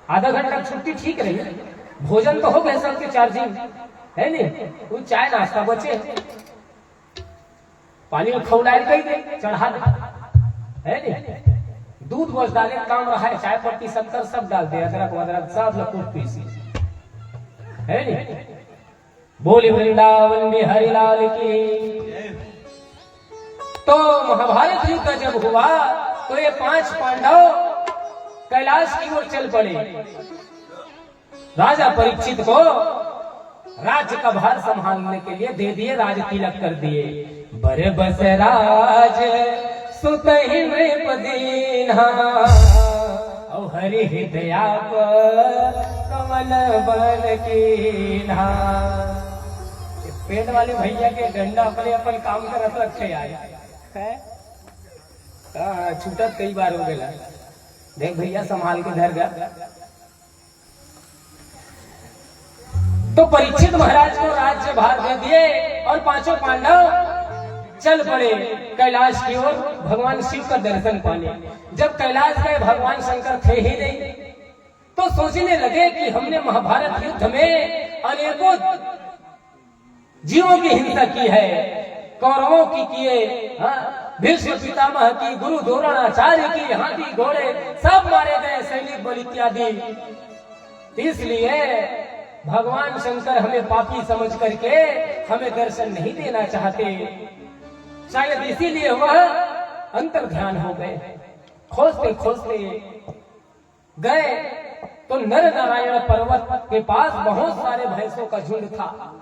Speaker 1: आधा घंटा छुट्टी ठीक रही? भोजन तो हो गए सबके, चार्जिंग है नहीं, वो चाय नाश्ता बचे, पानी में खौलाए कही दे, चढ़ा दे, है नहीं? दूध बस डाले काम रहा है, चाय पत्ती शक्कर सब डाल दे, अदरक वदरक सब लकूट पीसी, है नहीं? बोले वृंदावन बिहारी लाल की। तो महाभारत युद्ध जब हुआ तो ये 5 पांडव कैलाश की ओर चल पड़े। राजा परीक्षित को राज्य का भार संभालने के लिए दे दिए, राज तिलक कर दिए। बर बस राज सुत ही नृपदीन्हा, और हरि हृदया कमल बल कीन्हा। पेट वाले भैया के डंडा अपने अपन काम करत रखे आए, छूटत कई बार हो गया। देख भैया संभाल के धर गया। तो परीक्षित महाराज को राज्य भार दे दिए और 5 पांडव चल पड़े कैलाश की ओर भगवान शिव का दर्शन पाने। जब कैलाश गए, भगवान शंकर थे ही नहीं, तो सोचने लगे कि हमने महाभारत युद्ध में अनेकों जीवों की हिंसा की है, कौरवों की किए, भीष्म पितामह की, गुरु द्रोणाचार्य की, हाथी घोड़े सब मारे गए, सैनिक बल इत्यादि। इसलिए भगवान शंकर हमें पापी समझ करके हमें दर्शन नहीं देना चाहते। शायद इसीलिए वह अंतर ध्यान हो गए। खोजते खोजते गए तो नर नारायण पर्वत के पास बहुत सारे भैंसों का झुंड था।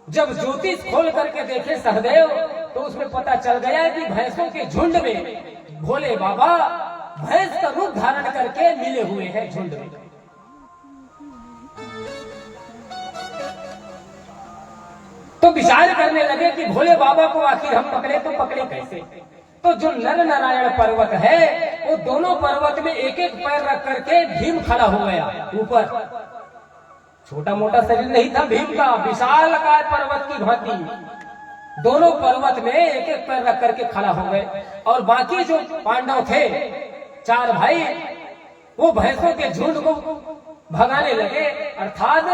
Speaker 1: जब ज्योतिष खोल करके देखे सहदेव, तो उसमें पता चल गया कि भैंसों के झुंड में भोले बाबा भैंस का रूप धारण करके मिले हुए हैं झुंड में। तो विचार करने लगे कि भोले बाबा को आखिर हम पकड़े तो पकड़े कैसे? तो जो नर नारायण पर्वत है, वो दोनों पर्वत में एक एक पैर रख करके भीम खड़ा हो गया ऊपर। छोटा मोटा शरीर नहीं था भीम का, विशालकाय पर्वत की भांति दोनों पर्वत में एक एक पैर रख करके खड़ा हो गए। और बाकी जो पांडव थे 4 भाई, वो भैंसों के झुंड को भगाने लगे, अर्थात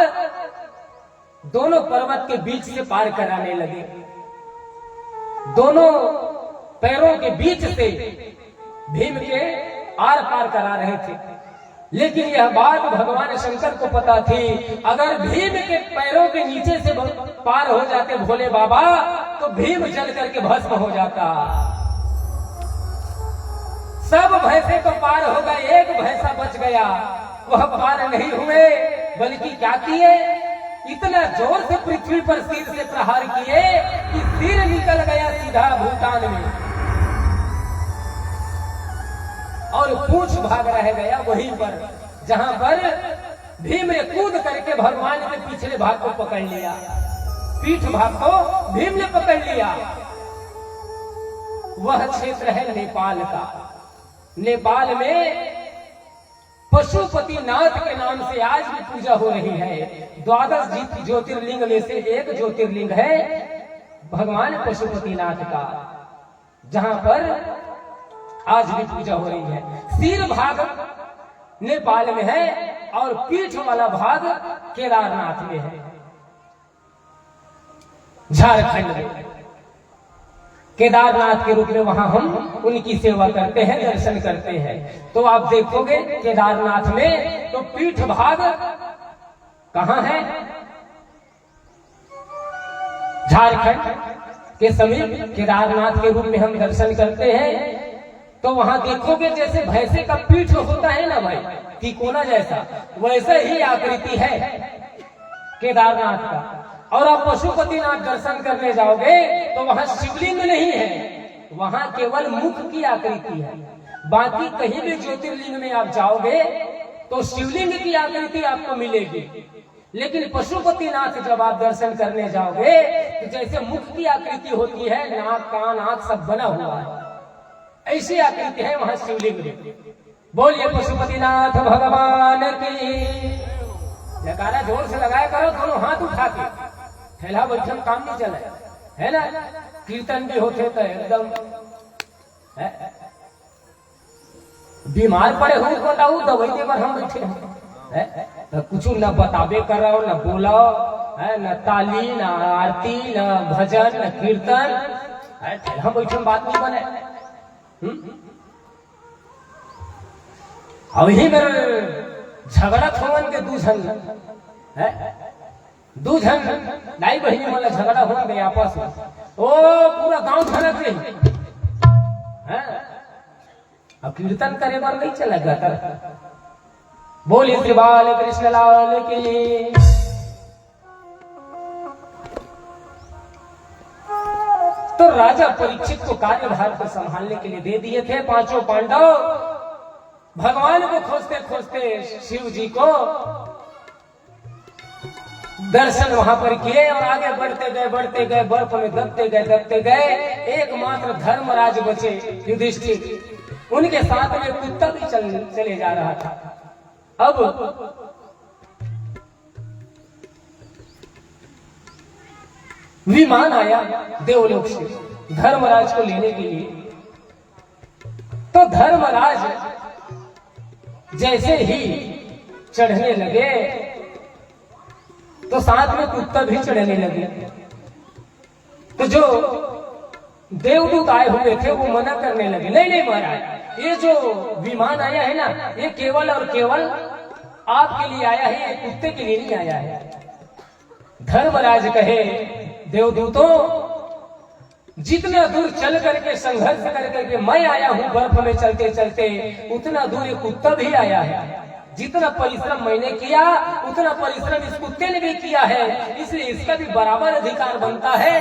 Speaker 1: दोनों पर्वत के बीच से पार कराने लगे। दोनों पैरों के बीच से भीम के आर पार करा रहे थे। लेकिन यह बात भगवान शंकर को पता थी, अगर भीम के पैरों के नीचे से पार हो जाते भोले बाबा, तो भीम जल करके भस्म हो जाता। सब भैंसे तो पार हो गए, एक भैंसा बच गया। वह पार नहीं हुए, बल्कि क्या किए, इतना जोर से पृथ्वी पर सिर से प्रहार किए कि सिर निकल गया सीधा भूटान में, और पूंछ भाग रह गया वहीं पर जहां पर भीम ने कूद करके भगवान के पिछले भाग को पकड़ लिया, पीठ भाग को भीम ने पकड़ लिया। वह क्षेत्र है नेपाल का। नेपाल में पशुपतिनाथ के नाम से आज भी पूजा हो रही है। 12 ज्योतिर्लिंग में से एक ज्योतिर्लिंग है भगवान पशुपतिनाथ का, जहां पर आज भी पूजा हो रही है। सिर भाग नेपाल में है और पीठ वाला भाग केदारनाथ में है, झारखंड में। केदारनाथ के रूप में वहां हम उनकी सेवा करते हैं, दर्शन करते हैं। तो आप देखोगे केदारनाथ में तो पीठ भाग कहां है? झारखंड के समीप केदारनाथ के रूप में हम दर्शन करते हैं। तो वहां देखोगे जैसे भैंसे का पीठ होता है ना भाई, तिकोना जैसा, वैसा ही आकृति है केदारनाथ का। और आप पशुपतिनाथ दर्शन करने जाओगे तो वहां शिवलिंग नहीं है, वहां केवल मुख की आकृति है। बाकी कहीं भी ज्योतिर्लिंग में आप जाओगे तो शिवलिंग की आकृति आपको मिलेगी, लेकिन पशुपतिनाथ जब आप दर्शन करने जाओगे तो जैसे मुख की आकृति होती है, नाक कान आंख सब बना हुआ है, ऐसी आकृति है वहां शिवलिंग में। बोलिए पशुपतिनाथ भगवान की जयकारा जोर से लगाया करो, दोनों हाथ उठा के। ठेला बैठन काम नहीं चले है ना, कीर्तन भी होते तो एकदम बीमार पड़े हो बताऊ दवाई पर हम बैठे हैं, कुछ न बताबे करो, न बोलो, न ताली, न आरती, न भजन, न कीर्तन, ठेला बैठन बात नहीं बने। अभी मेरे झगड़ा खोवन के दूझन दाई बहनी मतलब झगड़ा हो गए आपस में, ओ पूरा गांव धनक रही। अब कीर्तन करे बार नहीं चला गया। बोलिए श्री बाल कृष्ण लाल की। तो राजा परीक्षित को कार्यभार को संभालने के लिए दे दिए थे। पांचों पांडव भगवान को खोजते खोजते शिव जी को दर्शन वहां पर किए और आगे बढ़ते गए, बर्फ में दबते गए। एकमात्र धर्मराज बचे युधिष्ठिर, उनके साथ में कुत्ता भी चले जा रहा था। अब विमान आया देवलोक से धर्मराज को लेने के लिए। तो धर्मराज जैसे ही चढ़ने लगे तो साथ में कुत्ता भी चढ़ने लगे। तो जो देवदूत आए हुए थे वो मना करने लगे, नहीं महाराज, ये जो विमान आया है ना, ये केवल और केवल आपके लिए आया है, ये कुत्ते के लिए नहीं आया है। धर्मराज कहे, देवदूतों, जितना दूर चल करके संघर्ष करके मैं आया हूं बर्फ में चलते चलते, उतना दूर ये कुत्ता भी आया है। जितना परिश्रम मैंने किया उतना परिश्रम इस कुत्ते ने भी किया है, इसलिए इसका भी बराबर अधिकार बनता है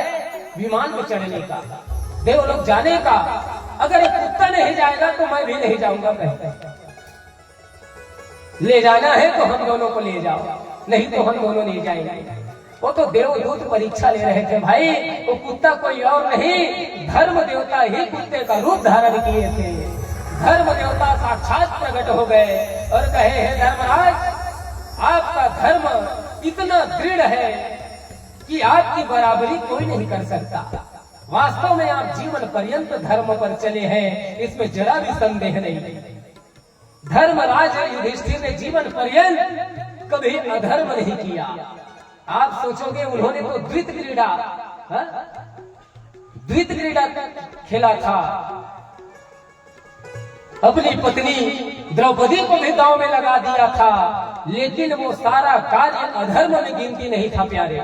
Speaker 1: विमान में चढ़ने का, देवलोक जाने का। अगर एक कुत्ता नहीं जाएगा तो मैं भी नहीं जाऊंगा। ले जाना है तो हम दोनों को ले जाओ, नहीं तो हम दोनों नहीं जाएंगे। वो तो देवदूत परीक्षा ले रहे थे भाई, वो कुत्ता कोई और नहीं, धर्म देवता ही कुत्ते का रूप धारण किए थे। धर्म देवता साक्षात प्रकट हो गए और कहे, हे धर्मराज, आपका धर्म इतना दृढ़ है कि आपकी बराबरी कोई नहीं कर सकता। वास्तव में आप जीवन पर्यंत धर्म पर चले हैं, इसमें जरा भी संदेह नहीं। धर्मराज युधिष्ठिर ने जीवन पर्यंत कभी अधर्म नहीं किया। आप सोचोगे उन्होंने तो द्वित क्रीड़ा खेला था, अपनी पत्नी द्रौपदी को भी दांव में लगा दिया था, लेकिन वो सारा कार्य अधर्म में गिनती नहीं था प्यारे।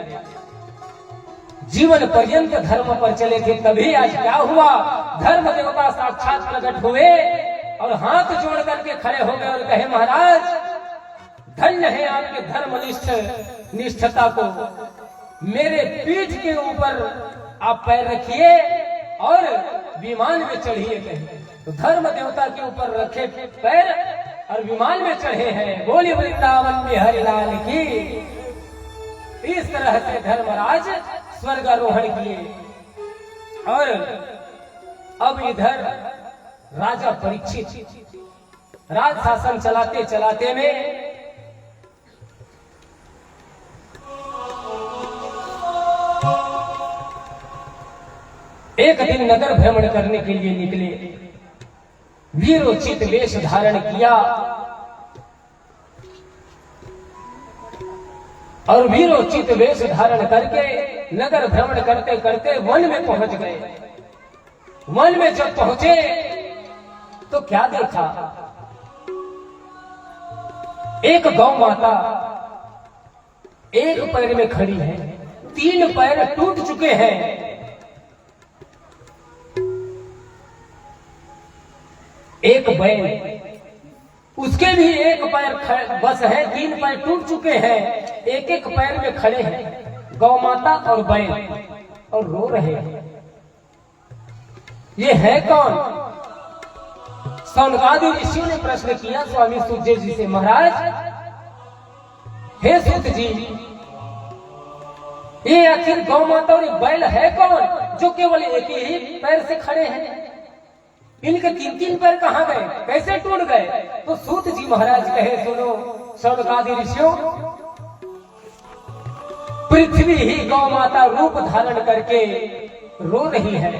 Speaker 1: जीवन पर्यंत धर्म पर चले थे। तभी आज क्या हुआ, धर्म देवता साक्षात प्रकट हुए और हाथ जोड़ करके खड़े हो गए और कहे, महाराज, धन्य है आपके धर्मनिष्ठ निष्ठता को। मेरे पीठ के ऊपर आप पैर रखिए और विमान में चढ़िए। कहीं तो धर्म देवता के ऊपर रखे पैर और विमान में चढ़े हैं। बोली वृंदावन में हरिलाल की। इस तरह से धर्मराज स्वर्गारोहण किए। और अब इधर राजा परीक्षित राज शासन चलाते चलाते में एक दिन नगर भ्रमण करने के लिए निकले। वीरोचित वेश धारण किया और वीरोचित वेश धारण करके नगर भ्रमण करते करते वन में पहुंच गए। वन में जब पहुंचे तो क्या देखा, एक गौ माता एक पैर में खड़ी है, 3 पैर टूट चुके हैं। एक बैल, उसके भी एक पैर बस है, 3 पैर टूट चुके हैं, एक एक पैर में खड़े हैं गौ माता और बैल, और रो रहे हैं। ये है कौन? सौनकादि ऋषियों ने प्रश्न किया स्वामी सुखदेव जी से, महाराज हे सुत जी, ये आखिर गौ माता और बैल है कौन जो केवल एक ही पैर से खड़े हैं? इनके 3-3 पैर कहां गए, कैसे टूट गए? तो सूत जी महाराज कहे, सुनो सौनकादि ऋषियों, पृथ्वी ही गौ माता रूप धारण करके रो रही है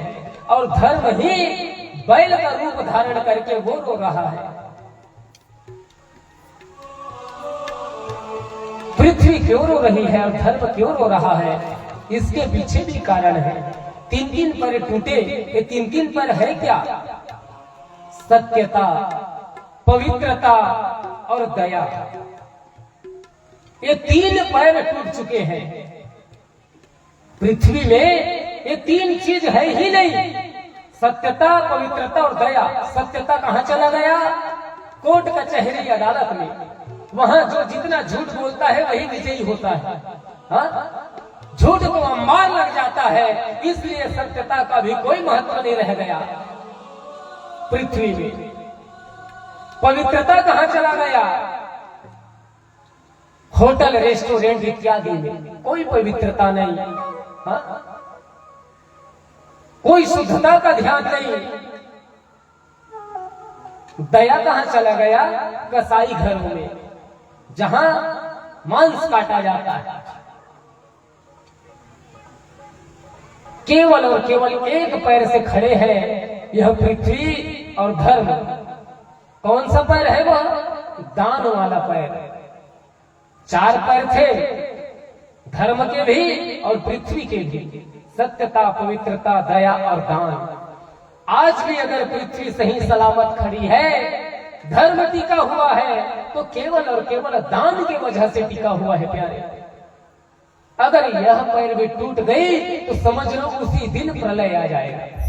Speaker 1: और धर्म ही बैल का रूप धारण करके वो रो रहा है। पृथ्वी क्यों रो रही है और धर्म क्यों रो रहा है? इसके पीछे भी कारण है। 3-3 पैर टूटे, ये 3-3 पैर है क्या? सत्यता, पवित्रता और दया, ये 3 पैर टूट चुके हैं। पृथ्वी में ये 3 चीज है ही नहीं, सत्यता, पवित्रता और दया। सत्यता कहां चला गया? कोर्ट कचहरी अदालत में, वहां जो जितना झूठ बोलता है वही विजयी होता है। हाँ? झूठ को अंबार लग जाता है, इसलिए सत्यता का भी कोई महत्व नहीं रह गया पृथ्वी में। पवित्रता कहां चला गया? होटल, रेस्टोरेंट इत्यादि में कोई पवित्रता नहीं। हाँ? कोई शुद्धता का ध्यान नहीं। दया कहां चला गया? कसाई घरों में, जहां मांस काटा जाता है। केवल और केवल एक पैर से खड़े हैं यह पृथ्वी और धर्म। कौन सा पैर है वह? दान वाला पैर। 4 पैर थे धर्म के भी और पृथ्वी के भी, सत्यता, पवित्रता, दया और दान। आज भी अगर पृथ्वी सही सलामत खड़ी है, धर्म टिका हुआ है, तो केवल और केवल दान की वजह से टिका हुआ है प्यारे। अगर यह पैर भी टूट गई तो समझ लो उसी दिन प्रलय आ जाएगा।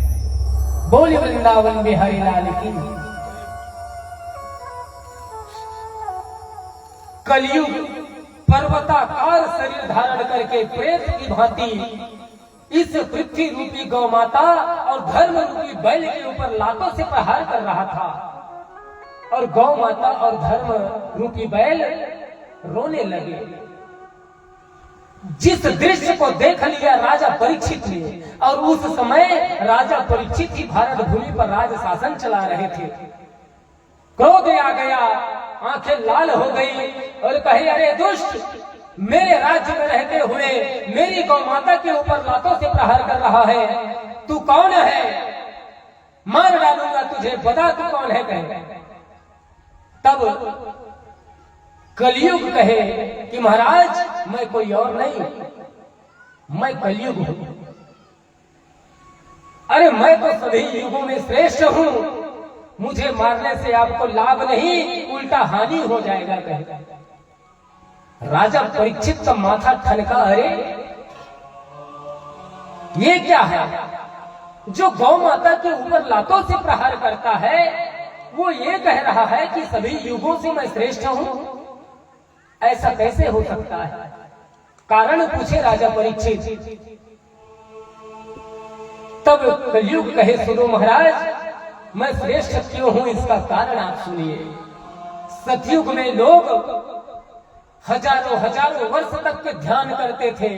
Speaker 1: बोले वृंदावन बिहारी लाल की। कलयुग पर्वताकार शरीर धारण करके प्रेत की भांति इस पृथ्वी रूपी गौ माता और धर्म रूपी बैल के ऊपर लातों से प्रहार कर रहा था, और गौ माता और धर्म रूपी बैल रोने लगे। जिस दृश्य को देख लिया राजा परीक्षित ने, और उस समय राजा परीक्षित ही भारत भूमि पर राज शासन चला रहे थे। क्रोध आ गया, आंखें लाल हो गई और कहे, अरे दुष्ट, मेरे राज्य में रहते हुए मेरी गौ माता के ऊपर लातों से प्रहार कर रहा है, तू कौन है? मार डालूंगा तुझे, बता तू कौन है? कहे। तब कलयुग कहे कि महाराज मैं कोई और नहीं, मैं कलयुग हूं। अरे मैं तो सभी युगों में श्रेष्ठ हूं, मुझे मारने से आपको लाभ नहीं उल्टा हानि हो जाएगा। कहे। राजा परीक्षित का माथा ठनका, अरे ये क्या है? जो गौ माता के ऊपर लातों से प्रहार करता है वो ये कह रहा है कि सभी युगों से मैं श्रेष्ठ हूं। ऐसा कैसे हो सकता है? कारण पूछे राजा परीक्षित। तब कलयुग कहे, सुनो महाराज, मैं श्रेष्ठ क्यों हूं इसका कारण आप सुनिए। सतयुग में लोग हजारों हजारों वर्ष तक के ध्यान करते थे,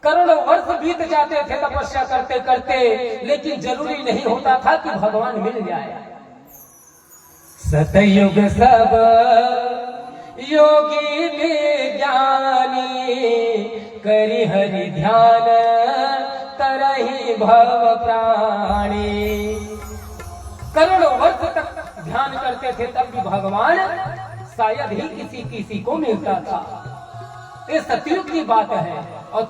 Speaker 1: करोड़ों वर्ष बीत जाते थे तपस्या करते करते, लेकिन जरूरी नहीं होता था कि भगवान मिल जाए। सतयुग सब योगी विज्ञानी, करि हरि ध्यान तरहि भव प्राणी। करोड़ों वर्ष तक ध्यान करते थे तब भी भगवान शायद ही किसी किसी को मिलता था। ये सतयुग की बात है। और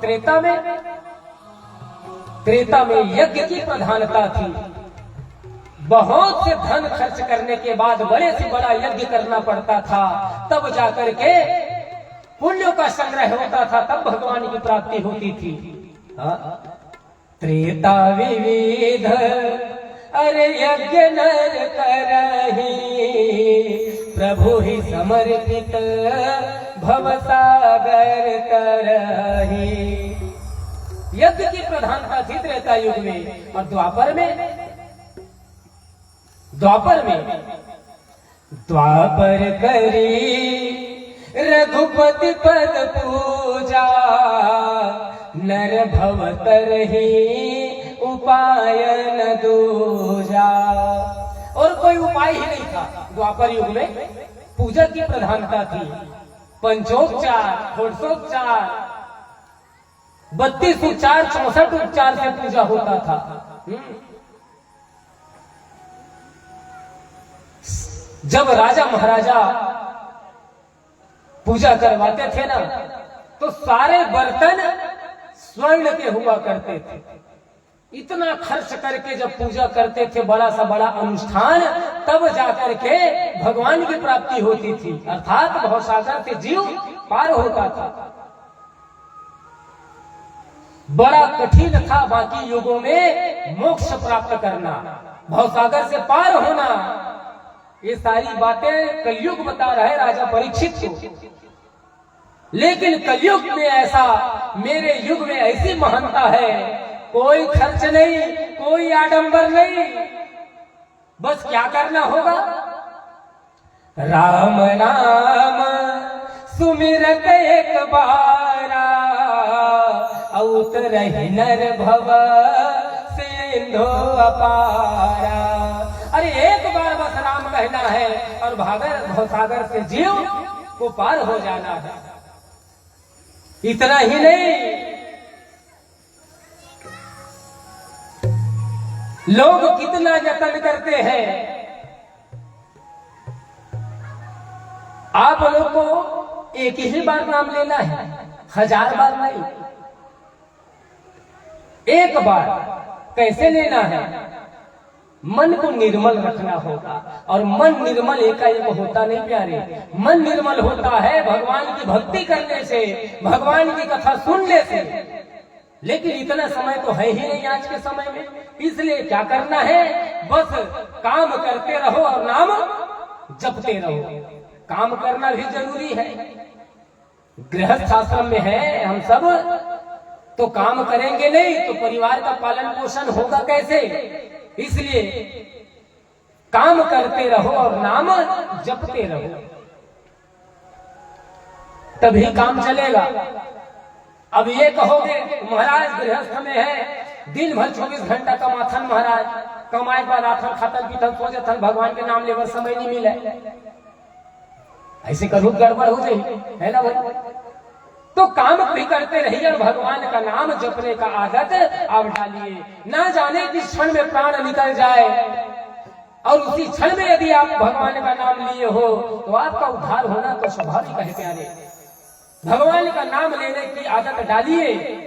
Speaker 1: त्रेता में यज्ञ की प्रधानता थी। बहुत से धन खर्च करने के बाद बड़े से बड़ा यज्ञ करना पड़ता था, तब जाकर के पुण्यों का संग्रह होता था, तब भगवान की प्राप्ति होती थी। त्रेता विविध अरे यज्ञ नर करहि, प्रभु ही समर्पित भवसागर तरहि। यज्ञ की प्रधानता थी त्रेता युग में। और द्वापर करी रघुपति पद पूजा, नर भव तरहि उपाय न दूजा। और कोई उपाय ही नहीं था। द्वापर युग में पूजा की प्रधानता थी। पंचोपचार, षोडशोपचार, 32 उपचार, 64 उपचार से पूजा होता था। जब राजा महाराजा पूजा करवाते थे ना, तो सारे बर्तन स्वर्ण के हुआ करते थे। इतना खर्च करके जब पूजा करते थे, बड़ा सा बड़ा अनुष्ठान, तब जाकर के भगवान की प्राप्ति होती थी। अर्थात भवसागर से जीव पार होता था। बड़ा कठिन था बाकी युगों में मोक्ष प्राप्त करना, भवसागर से पार होना। ये सारी बातें कलयुग बता रहे राजा परीक्षित को। लेकिन कलयुग में ऐसा, मेरे युग में ऐसी महानता है, कोई खर्च नहीं, कोई आडंबर नहीं। बस क्या करना होगा? राम राम सुमिरत एक बारा, उतरहि नर भव सिंधु अपारा। अरे एक बार बस राम कहना है और भवसागर से जीव को पार हो जाना है। इतना ही नहीं, लोग कितना यत्न करते हैं। आप लोग को एक ही बार नाम लेना है, 1000 बार नहीं। एक बार कैसे लेना है? मन को निर्मल रखना होगा। और मन निर्मल एकाएक होता नहीं प्यारे। मन निर्मल होता है भगवान की भक्ति करने से, भगवान की कथा सुनने से। लेकिन इतना समय तो है ही नहीं आज के समय में। इसलिए क्या करना है? बस काम करते रहो और नाम जपते रहो। काम करना भी जरूरी है। गृहस्थ आश्रम में है हम सब, तो काम करेंगे नहीं तो परिवार का पालन पोषण होगा कैसे? इसलिए काम करते रहो और नाम जपते रहो, तभी काम चलेगा। अब ये कहोगे महाराज गृहस्थ में है, दिन भर 24 घंटा कमाथन महाराज, कमाए बाद आथन खातन पीतन सोचथन, भगवान के नाम लेवर समय नहीं मिले। ऐसे करूँ गड़बड़ हो जाए, है ना भाई? तो काम भी करते रहिए और भगवान का नाम जपने का आदत आप डालिए। ना जाने किस क्षण में प्राण निकल जाए, और उसी क्षण में यदि आप भगवान का नाम लिए हो तो आपका उद्धार होना तो स्वाभाविक है प्यारे। भगवान का नाम लेने की आदत डालिए।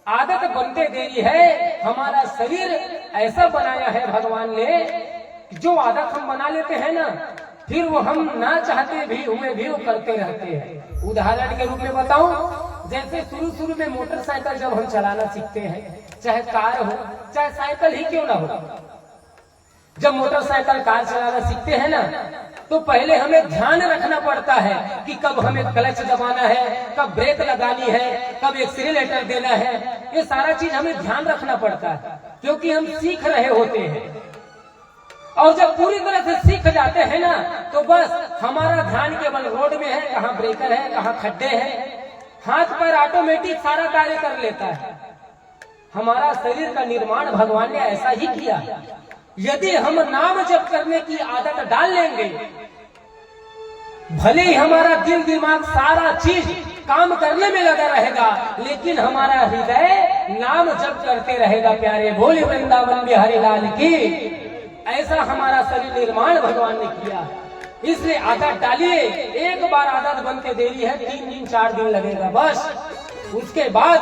Speaker 1: आदत बनते देरी है। हमारा शरीर ऐसा बनाया है भगवान ने, जो आदत हम बना लेते हैं ना, फिर वो हम ना चाहते भी हुए भी वो करते रहते हैं। उदाहरण के रूप में बताऊं, जैसे शुरू में मोटरसाइकिल जब हम चलाना सीखते हैं, चाहे कार हो चाहे साइकिल ही क्यों ना हो, जब मोटरसाइकिल कार चलाना सीखते हैं ना, तो पहले हमें ध्यान रखना पड़ता है कि कब हमें क्लच दबाना है, कब ब्रेक लगानी है, कब एक्सीलरेटर देना है। ये सारा चीज हमें ध्यान रखना पड़ता है, क्योंकि हम सीख रहे होते हैं। और जब पूरी तरह से सीख जाते हैं ना, तो बस हमारा ध्यान केवल रोड में है, कहाँ ब्रेकर है, कहाँ खड्डे हैं। हाथ पर ऑटोमेटिक सारा कार्य कर लेता है। हमारा शरीर का निर्माण भगवान ने ऐसा ही किया। यदि हम नाम जप करने की आदत डाल लेंगे, भले ही हमारा दिल दिमाग सारा चीज काम करने में लगा रहेगा, लेकिन हमारा हृदय नाम जप करते रहेगा। प्यारे बोले वृंदावन बिहारी लाल की। ऐसा हमारा शरीर निर्माण भगवान ने किया। इसलिए आदत डालिए। एक बार आदत बनते देरी है, 3 दिन 4 दिन लगेगा बस। उसके बाद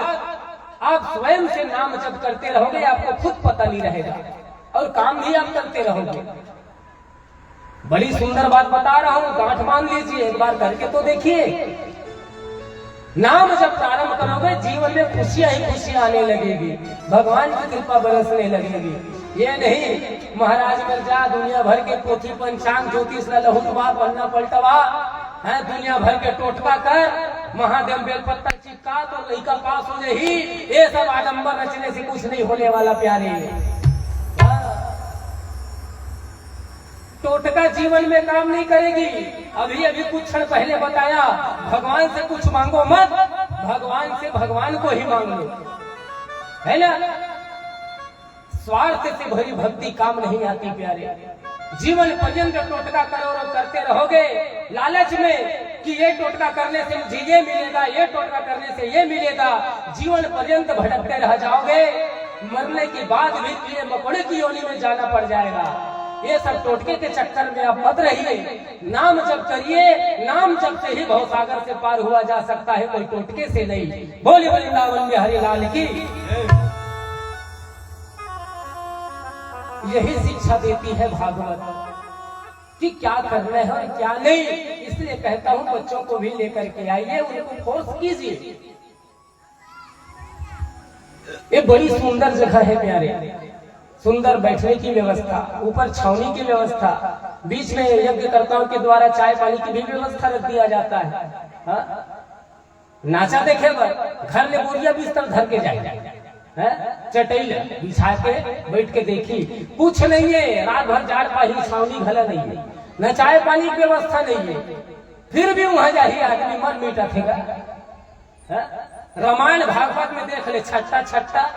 Speaker 1: आप स्वयं से नाम जप करते रहोगे, आपको खुद पता नहीं रहेगा और काम भी आप करते रहोगे। बड़ी सुंदर बात बता रहा हूं, गांठ मान लीजिए, एक बार करके तो देखिए। नाम जब प्रारंभ करोगे, जीवन में खुशियां ही खुशियां आने लगेगी, भगवान की कृपा बरसने लगेगी। ये नहीं महाराज मिर्जा दुनिया भर के पोथी पंचांग ज्योतिष लहुटवा पन्ना पलटवा है, दुनिया भर के टोटका कर महादेव बेलपत्ता चिपका तो लड़का पास हो जाए, ये सब आडंबर रचने से कुछ नहीं होने वाला प्यारे। टोटका जीवन में काम नहीं करेगी। अभी अभी कुछ क्षण पहले बताया, भगवान से कुछ मांगो मत, भगवान से भगवान को ही मांग लो, है ना। स्वार्थ से भरी भक्ति काम नहीं आती प्यारे। जीवन पर्यंत टोटका करो और करते रहोगे लालच में कि ये टोटका करने से मुझे ये मिलेगा, ये टोटका करने से ये मिलेगा, जीवन पर्यंत भटकते रह जाओगे। मरने के बाद भी कीड़े मकोड़े की योनि में जाना पड़ जाएगा। ये सब टोटके के चक्कर में आप मत रहिए, नाम जप करिए। नाम जप से ही भवसागर से पार हुआ जा सकता है, कोई टोटके से नहीं। बोले वृंदावन बिहारी लाल की। यही शिक्षा देती है भागवत कि क्या करना है और क्या नहीं। इसलिए कहता हूं बच्चों को भी लेकर के आइए, उनको फोर्स कीजिए। ये बड़ी सुंदर जगह है प्यारे, सुंदर बैठने की व्यवस्था, ऊपर छावनी की व्यवस्था, बीच में यज्ञकर्ताओं के द्वारा चाय पानी की भी व्यवस्था रख दिया जाता है। हा? नाचा देखे घर में बोरिया बिस्तर धर के जाए, चटैल बिछा के बैठ के देखी, कुछ नहीं है, रात भर जाड़ पाही छावनी घला नहीं है, न चाय पानी की व्यवस्था नहीं है, फिर भी वहां जाही आदमी मन मीठा थेगा। रामायण भागवत में देख ले, छट्टा छट्टा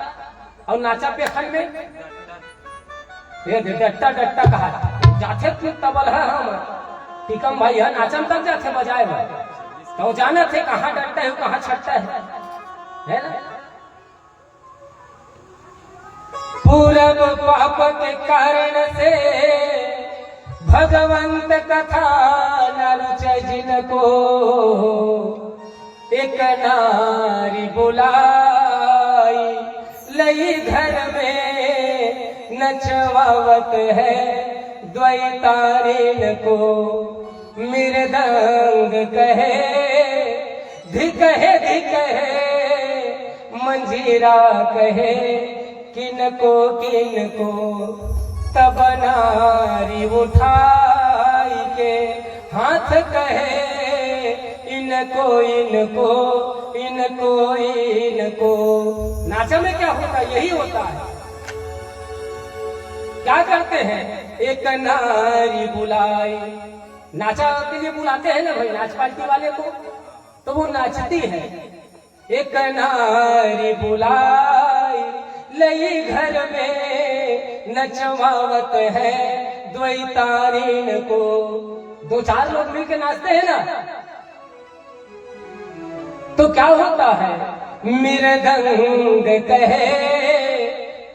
Speaker 1: और नाचा पेखन में ये डट्टा डट्टा कहा जाते तबल है। हम टीकम भाई है नाचन तक जाते बजाए भाई, तो जाना थे कहाँ डट्टा है कहाँ छट्टा है ना। पूरब पाप के कारण से भगवंत कथा न रुचे जिनको, एक नारी बुलाई लई घर में नचवावत है द्वैतारीन को। मृदंग कहे धिक है मंजीरा कहे किनको किनको, तब नारी उठाई के हाथ कहे इनको इनको इनको इनको। नाचा में क्या होता है? यही होता है। क्या करते हैं? एक नारी बुलाई, नाचा के लिए बुलाते हैं ना भाई नाच पार्टी वाले को, तो वो नाचती है। एक नारी बुलाई लई घर में नचवावत है द्वैतारीन को। 2-4 लोग मिलकर नाचते हैं ना, तो क्या होता है? मृदंग कहे,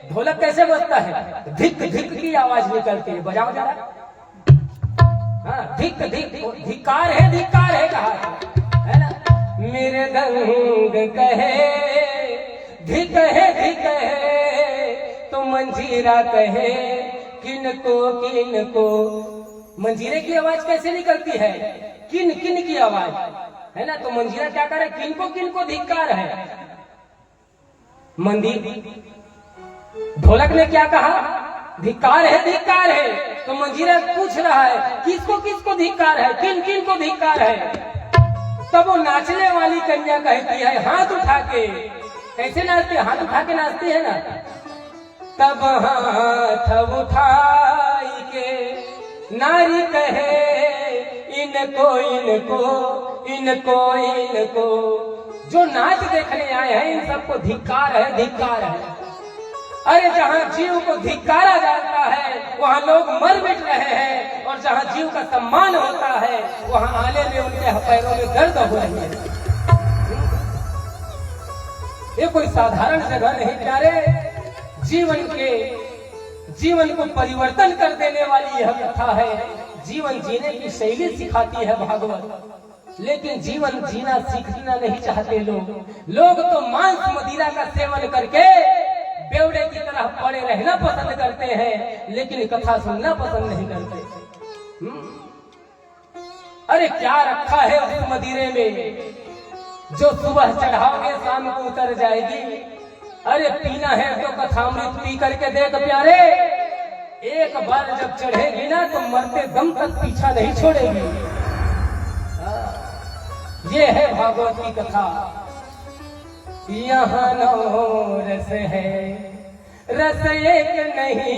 Speaker 1: ढोलक कैसे बजता है? धिक धिक की आवाज निकलती है, बजाओ जरा। हाँ, धिक धिक, धिकार है कहा है ना। मृदंग कहे धिक है तो मंजीरा कहे किनको किनको। मंजीरे की आवाज कैसे निकलती है? किन किन की आवाज है ना। तो मंजीरा क्या करे? किनको किनको धिक्कार है। मंदिर ढोलक ने क्या कहा? धिक्कार है। तो मंजीरा पूछ रहा है किसको किसको धिक्कार है, किन किन को धिक्कार है। तब वो नाचने वाली कन्या कहती है हाथ उठा के। कैसे नाचते? हाथ उठा के नाचती है ना। तब हाथ उठाई के नारी कहे इनको इनको इनको इनको। जो नाच देखने आए हैं इन सबको धिक्कार है। अरे जहाँ जीव को धिक्कारा जाता है जीव का सम्मान होता है, वहां आने में उनके पैरों में दर्द हो रही है। ये कोई साधारण जगह नहीं प्यारे, जीवन को परिवर्तन कर देने वाली यह कथा है। जीवन जीने की शैली सिखाती है भागवत, लेकिन जीवन जीना सीखना नहीं चाहते लोग तो मांस मदिरा का सेवन करके बेवड़े की तरह पड़े रहना पसंद करते हैं, लेकिन कथा सुनना पसंद नहीं करते। अरे क्या रखा है उस मदिरे में जो सुबह चढ़ाओगे शाम को उतर जाएगी। अरे पीना है तो कथामृत पी करके देख प्यारे, एक बार जब चढ़ेगी ना तो मरते दम तक पीछा नहीं छोड़ेगी। ये है भागवत की कथा। यहाँ नौ रस है, रस एक नहीं,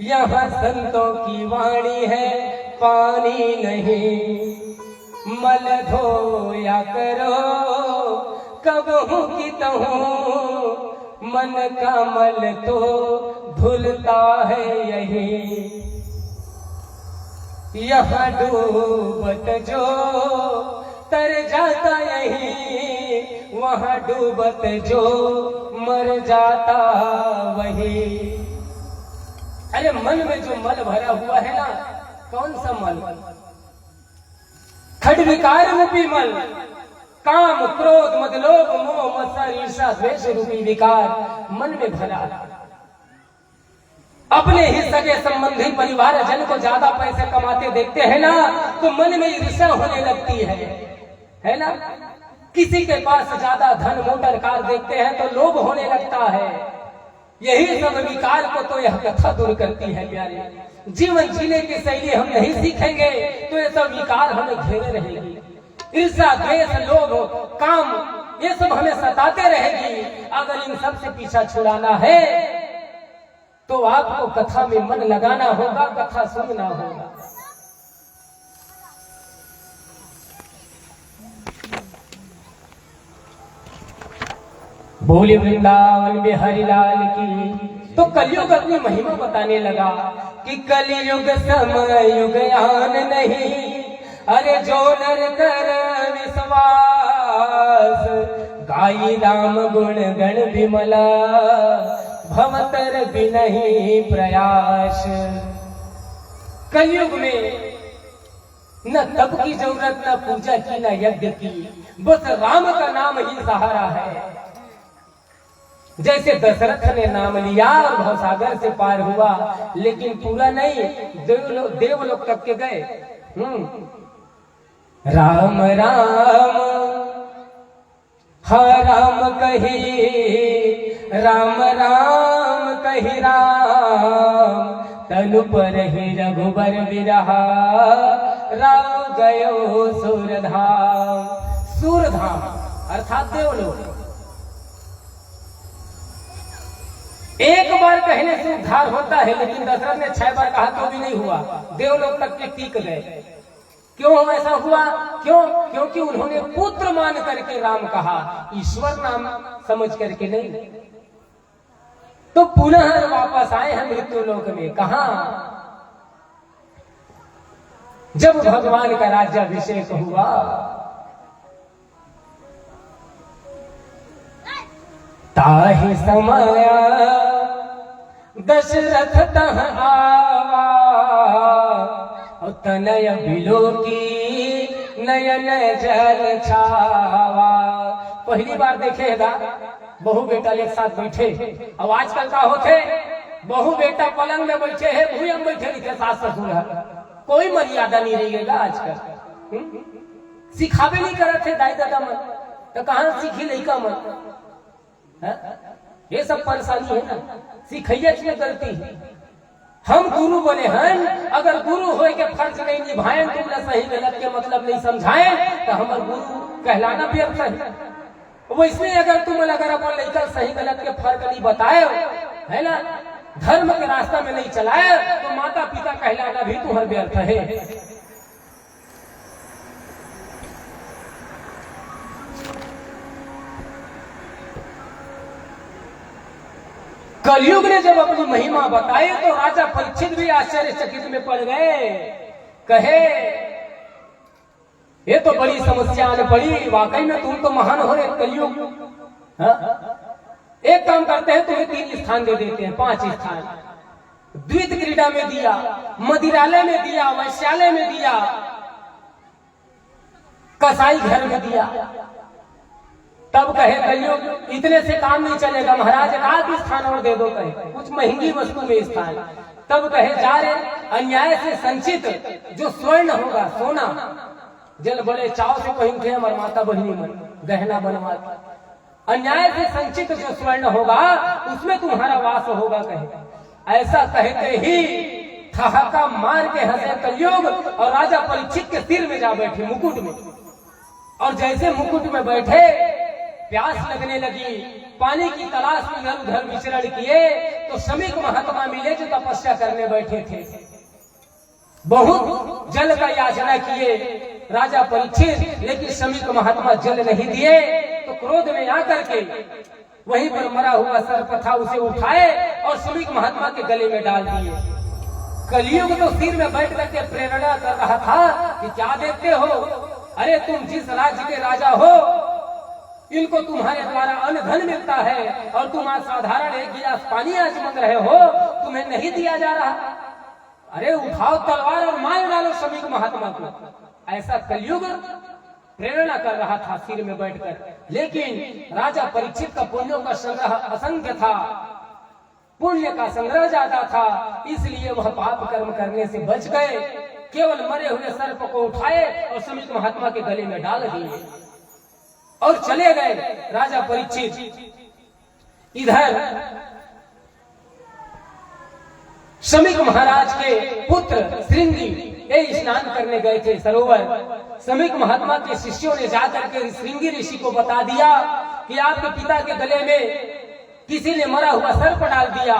Speaker 1: यहाँ संतों की वाणी है, पानी नहीं। मल धोया करो कबहू की तहूँ, मन का मल तो धुलता है यही। यहाँ डूबत जो तर जाता यही, वहाँ डूबत जो मर जाता वही। अरे मन में जो मल भरा हुआ है ना, कौन सा मल? खड्विकार रूपी मल, काम क्रोध मद लोभ मोह मत्सर ईर्ष्या द्वेष रूपी विकार मन में भरा। अपने ही सगे संबंधी परिवार जन को ज्यादा पैसे कमाते देखते हैं ना, तो मन में ईर्ष्या होने लगती है ना। किसी के पास ज्यादा धन मोटर कार देखते हैं तो लोभ होने लगता है। यही सब विकार को तो यह कथा दूर करती है प्यारे। जीवन जीने की शैली हम नहीं सीखेंगे तो ये सब विकार हमें घेरे रहेगी। ईर्ष्या द्वेष लोभ काम ये सब हमें सताते रहेगी। अगर इन सब से पीछा छुड़ाना है तो आपको कथा में मन लगाना होगा, कथा सुनना होगा। बोले वृंदावन में हरिलाल की। तो कलयुग अपनी महिमा बताने लगा कि कलयुग समय युग आन नहीं, अरे जो नर कर विश्वास, गाई राम गुण गण विमला, भवतर बिनहि प्रयास। कलयुग में न तप की जरूरत, न पूजा की, न यज्ञ की, बस राम का नाम ही सहारा है। जैसे दशरथ ने नाम लिया और भवसागर से पार हुआ, लेकिन पूरा नहीं, देवलोक तक के गए। राम राम हा राम कही, राम राम कही राम, तनु पर ही रघुबर बिरहा, राम गयो सूरधाम। सूरधाम अर्थात देवलोक। एक बार कहने से उद्धार होता है, लेकिन दशरथ ने 6 बार कहा तो भी नहीं हुआ, देवलोक तक के टिक गए। क्यों ऐसा हुआ? क्योंकि उन्होंने पुत्र मान करके राम कहा, ईश्वर नाम समझ करके नहीं। तो पुनः वापस आए हैं मृत्यु लोक में। कहा? जब भगवान का राज्याभिषेक हुआ, ताहि समाया दशरथ तह आवा, और तनय बिलोकी नयन जल छावा। पहली बार देखेगा बहु बेटा एक साथ बैठे। अब आजकल का होते बहु बेटा पलंग में बैठे है, भूमि में बैठे लिखे सास ससुर है, कोई मर्यादा नहीं रहेगा आजकल। सिखावे नहीं करे थे दाई दादा मन, तो कहां सीखी लड़का मन? ये सब परेशानी है ना, सिखैया में गलती है। हम गुरु बने हैं, अगर गुरु होए के फर्ज नहीं निभाएं, तुमने सही गलत के मतलब नहीं समझाएं, तो हमारे गुरु कहलाना व्यर्थ है। वैसे अगर तुम अपन लड़का सही गलत के फर्क नहीं बताए है ना, धर्म के रास्ता में नहीं चलाए, तो माता पिता कहलाना भी तुम्हारा व्यर्थ है। कलयुग ने जब अपनी महिमा बताई तो राजा परीक्षित भी आश्चर्यचकित में पड़ गए। कहे ये तो बड़ी समस्या आने पड़ी, वाकई में तुम तो महान हो रहे कलयुग। एक काम करते हैं, तुम्हें 3 स्थान दे देते हैं, 5 स्थान। द्वित क्रीड़ा में दिया, मदिरालय में दिया, वैश्यालय में दिया, कसाई घर में दिया। तब कहे कलयुग इतने से काम नहीं चलेगा महाराज, 8 स्थान और दे दो, कहे कुछ महंगी वस्तु में स्थान। तब कहे जा रहे अन्याय से संचित जो स्वर्ण होगा, सोना, जल बड़े चाव से पहनते हमारे माता बहिनी मन गहना बनवा, अन्याय से संचित जो स्वर्ण होगा उसमें तुम्हारा वास होगा। कहे ऐसा कहते ही ठहाका मार के हंसे कलयुग और राजा परीक्षित के सिर में जा बैठे मुकुट में। और जैसे मुकुट में बैठे प्यास लगने लगी, पानी की तलाश में इधर उधर विचरण किए तो शमीक महात्मा मिले जो तपस्या करने बैठे थे। बहुत जल का याचना किए राजा परीक्षित, लेकिन शमीक महात्मा जल नहीं दिए। तो क्रोध में आकर के वहीं पर मरा हुआ सर्प था उसे उठाए और शमीक महात्मा के गले में डाल दिए। कलयुग तो सिर में बैठ करके प्रेरणा कर रहा था कि क्या देखते हो, अरे तुम जिस राज्य के राजा हो इनको तुम्हारे द्वारा अन्न धन मिलता है और तुम आज साधारण 1 गिलास पानी आज मांग रहे हो, तुम्हें नहीं दिया जा रहा। अरे उठाओ तलवार और मार डालो शमीक महात्मा को। ऐसा कलयुग प्रेरणा कर रहा था सिर में बैठकर। लेकिन राजा परीक्षित का पुण्यों का संग्रह असंख्य था, पुण्य का संग्रह ज्यादा था, इसलिए वह पाप कर्म करने से बच गए। केवल मरे हुए सर्प को उठाए और शमीक महात्मा के गले में डाल दिए और चले गए राजा परीक्षित। इधर शमीक महाराज के पुत्र श्रृंगी ये स्नान करने गए थे सरोवर। शमीक महात्मा के शिष्यों ने जाकर के श्रृंगी ऋषि को बता दिया कि आपके पिता के गले में किसी ने मरा हुआ सर्प डाल दिया।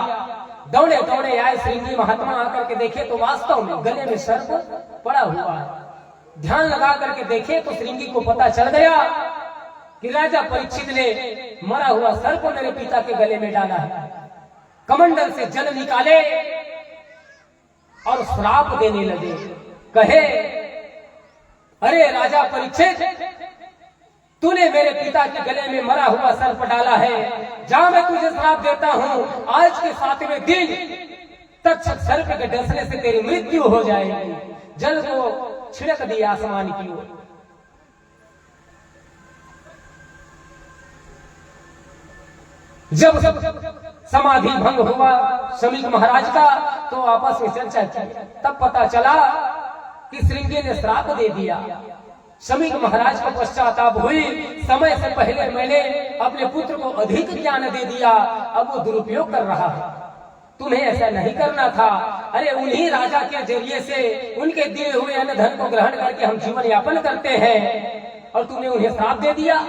Speaker 1: दौड़े दौड़े आए श्रृंगी महात्मा, आकर के देखे तो वास्तव में गले में सर्प पड़ा हुआ है। ध्यान लगा करके देखे तो श्रृंगी को पता चल गया कि राजा परीक्षित ने मरा हुआ सर्प मेरे पिता के गले में डाला है। कमंडल से जल निकाले और श्राप देने लगे। कहे अरे राजा परीक्षित, तूने मेरे पिता के गले में मरा हुआ सर्प डाला है, जा मैं तुझे श्राप देता हूं, आज के 7वें दिन तक्षक सर्प के डसने से तेरी मृत्यु हो जाएगी। जल को छिड़क दिया आसमान की ओर। जब समाधि भंग हुआ शमीक महाराज का तो आपस में चर्चा की, तब पता चला कि श्रृंगी ने श्राप दे दिया। शमीक महाराज को पश्चाताप हुई, समय से पहले मैंने अपने पुत्र को अधिक ज्ञान दे दिया, अब वो दुरुपयोग कर रहा है, तुम्हें ऐसा नहीं करना था। अरे उन्हीं राजा के जरिए से उनके दिए हुए अन्न धन को ग्रहण करके हम जीवन यापन करते हैं और तुमने उन्हें श्राप दे दिया।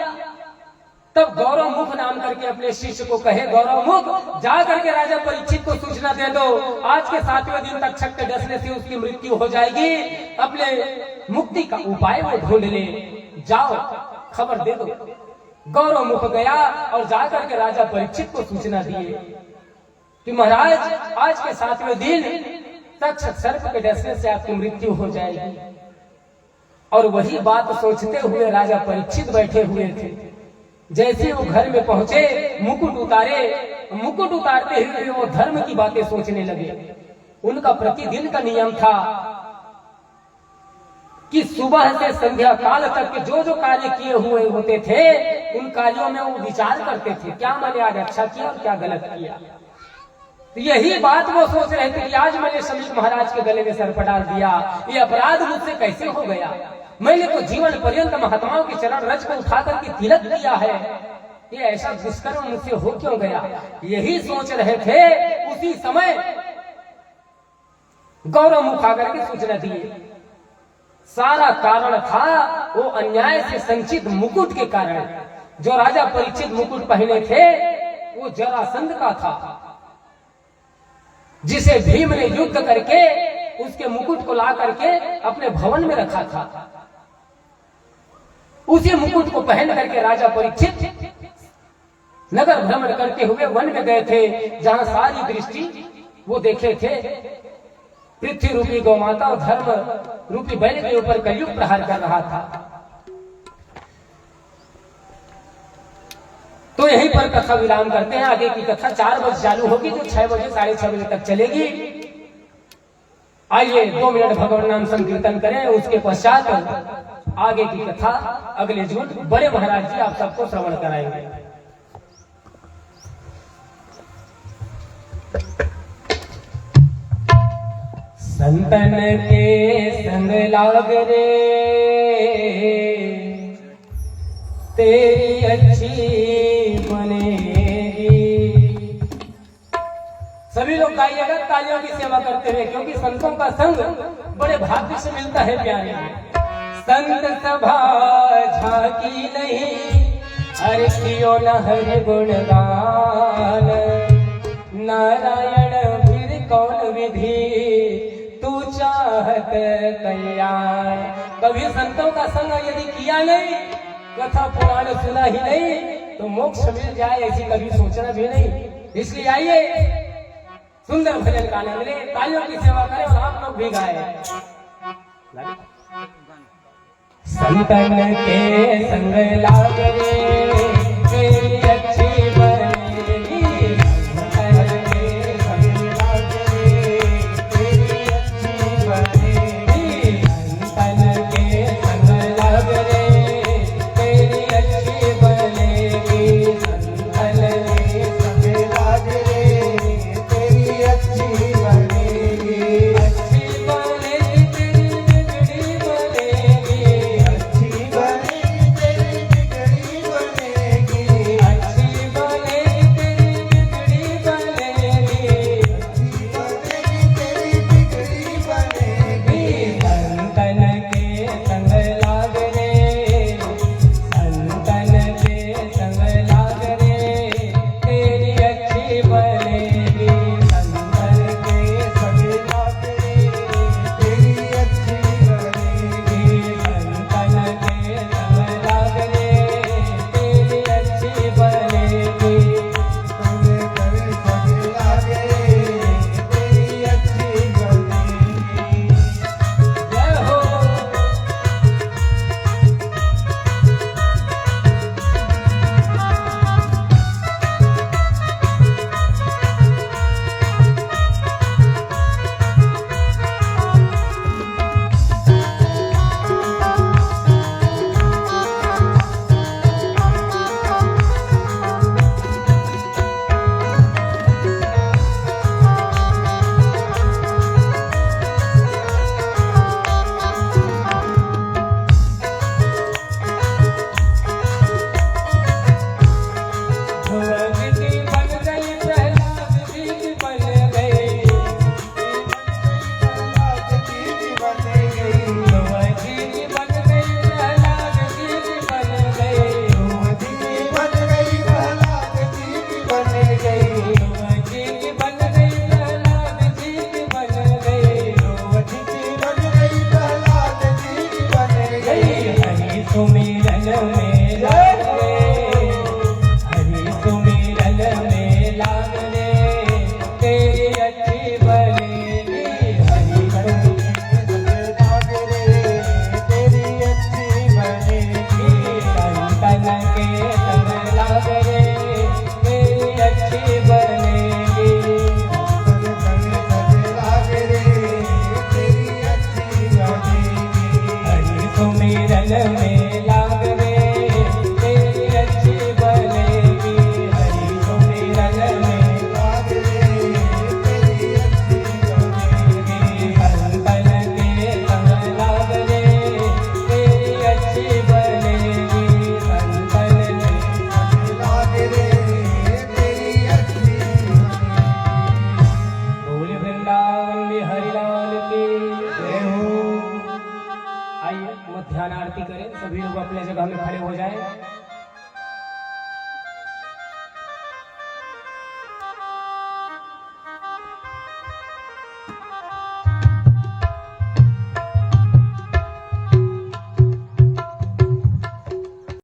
Speaker 1: तब गौरव मुख नाम करके अपने शिष्य को कहे, गौरव मुख जा करके राजा परीक्षित को सूचना दे दो, आज के 7वें दिन तक छक के डसने से उसकी मृत्यु हो जाएगी, अपने मुक्ति का उपाय वो ढूंढ ले, जाओ खबर दे दो। गौरव मुख गया और जाकर के राजा परीक्षित को सूचना दिए कि महाराज आज के 7वें दिन तक्षक सर्प के डसने से आपकी मृत्यु हो जाएगी। और वही बात सोचते हुए राजा परीक्षित बैठे हुए थे। जैसे वो घर में पहुंचे, मुकुट उतारे, मुकुट उतारते हुए वो धर्म की बातें सोचने लगे। उनका प्रतिदिन का नियम था कि सुबह से संध्या काल तक जो जो कार्य किए हुए होते थे उन कार्यों में वो विचार करते थे, क्या मैंने आज अच्छा किया और क्या गलत किया। तो यही बात वो सोच रहे थे कि आज मैंने शमीक महाराज के गले में सर्प डाल दिया, ये अपराध मुझसे कैसे हो गया। मैंने तो जीवन पर्यंत महात्माओं के चरण रज को उठा करके तिलक किया है, ये ऐसा दुष्कर्म मुझसे हो क्यों गया। यही सोच रहे थे, उसी समय गौरव मुख आकर के सूचना दिए। सारा कारण था वो अन्याय से संचित मुकुट के कारण। जो राजा परीक्षित मुकुट पहने थे वो जरासंध का था, जिसे भीम ने युद्ध करके उसके मुकुट को ला करके अपने भवन में रखा था। उसी मुकुट को पहन करके राजा परीक्षित नगर भ्रमण करते हुए वन में गए थे, जहां सारी दृष्टि वो देखे थे पृथ्वी रूपी गौ माता और धर्म रूपी बैल के ऊपर कलयुग प्रहार कर रहा था। तो यहीं पर कथा विराम करते हैं। आगे की कथा 4 बजे चालू होगी, जो 6 बजे 6:30 बजे तक चलेगी। आइए 2 मिनट भगवान नाम संकीर्तन करें, उसके पश्चात आगे की कथा अगले जुट बड़े महाराज जी आप सबको श्रवण कराएंगे। संतन के संग लाग रे तेरी अच्छी बनेगी। सभी लोग गाइएगा तालियों की सेवा करते हुए, क्योंकि संतों का संग बड़े भाग्य से मिलता है प्यारे। संत सभा झाकी नहीं, हर कियो न हरि गुणगान। नारायण फिर कौन विधि, तू चाहत कल्याण। कभी संतों का संग यदि किया नहीं, कथा पुराण सुना ही नहीं, तो मोक्ष मिल जाए ऐसी कभी सोचना भी नहीं। इसलिए आइए सुंदर भजन का आनंद ले, तालियों की सेवा करें और आप लोग भी गाएं। संतन के संग लाग रे तेरी अच्छी बनेगी। संतन के संग लाग रे तेरी अच्छी बनेगी। संतन के संग लाग रे तेरी अच्छी बनेगी। संतन के संग लाग रे तेरी अच्छी बनेगी। अच्छी बनेगी तेरी बिगड़ी बनेगी। अच्छी बनेगी तेरी बिगड़ी बनेगी। अच्छी बनेगी तेरी बिगड़ी बनेगी। अच्छी बनेगी तेरी बिगड़ी बनेगी। संतन के संग लाग रे, संतन के संग लाग रे तेरी अच्छी बनेगी। संतन के संग लाग रे तेरी अच्छी बनेगी। संतन के संग लाग रे तेरी अच्छी बनेगी। संग कर संग लाग रे तेरी अच्छी बनेगी। जय हो। ध्रुव जी बन गई प्रहलाद जी बन गई। प्रहलाद जी बन गई। ध्रुव जी बन गई प्रहलाद जी बन गई। ध्रुव जी बन गई प्रहलाद जी बन गई। ध्रुव जी बन गई प्रहलाद जी बन गई। ध्रुव जी बन गई प्रहलाद जी बन गई। हरि सुमिरन में लाग रे, हरि सुमिरन में लाग रे तेरी अच्छी बनेगी। हरि सुमिरन में लाग रे तेरी अच्छी बनेगी। संतन के संग लाग रे तेरी अच्छी बनेगी। संतन के संग लाग रे तेरी अच्छी बनेगी। हरि सुमिरन में लाग रे तेरी अच्छी बनेगी। हरि सुमिरन में लाग रे तेरी अच्छी बनेगी। संतन के संग लाग रे तेरी अच्छी बनेगी। संतन के संग लाग रे तेरी अच्छी बनेगी। बोल वृंदावन में हरिलाल की जय हो। आइए मध्याह्न आरती करें, सभी लोग अपने जगह में खड़े हो जाएं।